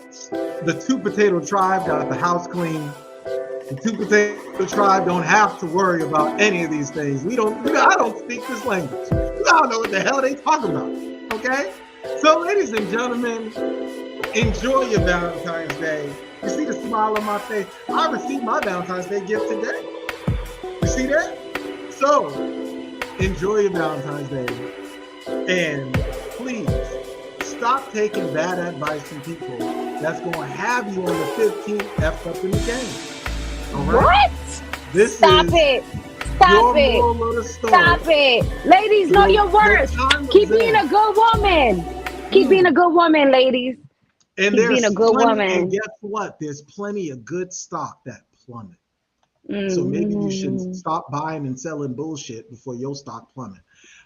the Two Potato Tribe got the house clean. The Two Potato Tribe don't have to worry about any of these things. I don't speak this language. You don't know what the hell they talking about. Okay? So, ladies and gentlemen, enjoy your Valentine's Day. You see the smile on my face? I received my Valentine's Day gift today. You see that? So, enjoy your Valentine's Day. And please, stop taking bad advice from people that's going to have you on the 15th F up in the game. All right? What? This Stop is it. your Stop it. moral of the story. Stop it. Ladies, know your worth. Keep being a good woman. Keep being a good woman, ladies. And Keep being a good woman. And guess what? There's plenty of good stock that plummet. So maybe you should stop buying and selling bullshit before your stock plummet.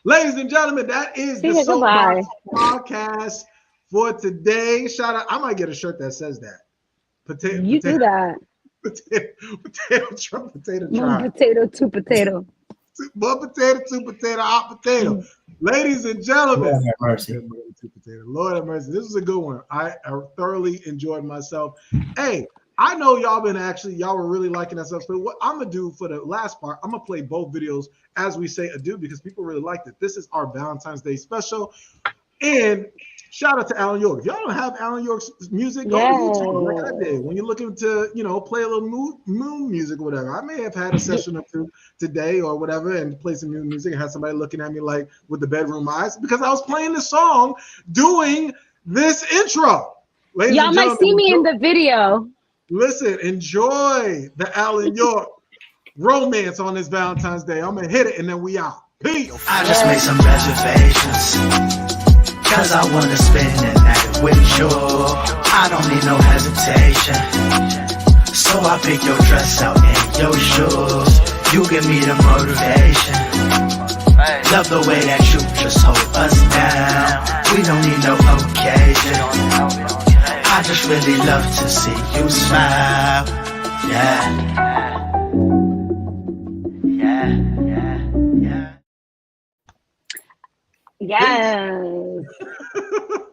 Ladies and gentlemen, that is the Soapboxx Podcast for today. Shout out. I might get a shirt that says that. Do that. Potato tribe. Potato to potato. One potato, two potato, hot potato. Ladies and gentlemen. Lord have mercy. Lord have mercy. This was a good one. I thoroughly enjoyed myself. Hey, I know y'all were really liking that stuff. So what I'm going to do for the last part, I'm going to play both videos as we say adieu because people really liked it. This is our Valentine's Day special. And shout out to Alan York. If y'all don't have Alan York's music, go to YouTube like I did. When you're looking to, play a little moon music or whatever. I may have had a session or two today or whatever and play some new music and had somebody looking at me like with the bedroom eyes because I was playing the song doing this intro. Ladies Y'all might see me in the video. Listen, enjoy the Alan York romance on this Valentine's Day. I'm going to hit it and then we out. Peace. I just made some reservations. Cause I wanna spend the night with you. I don't need no hesitation. So I pick your dress out and your shoes. You give me the motivation. Love the way that you just hold us down. We don't need no occasion. I just really love to see you smile. Yeah. Yes.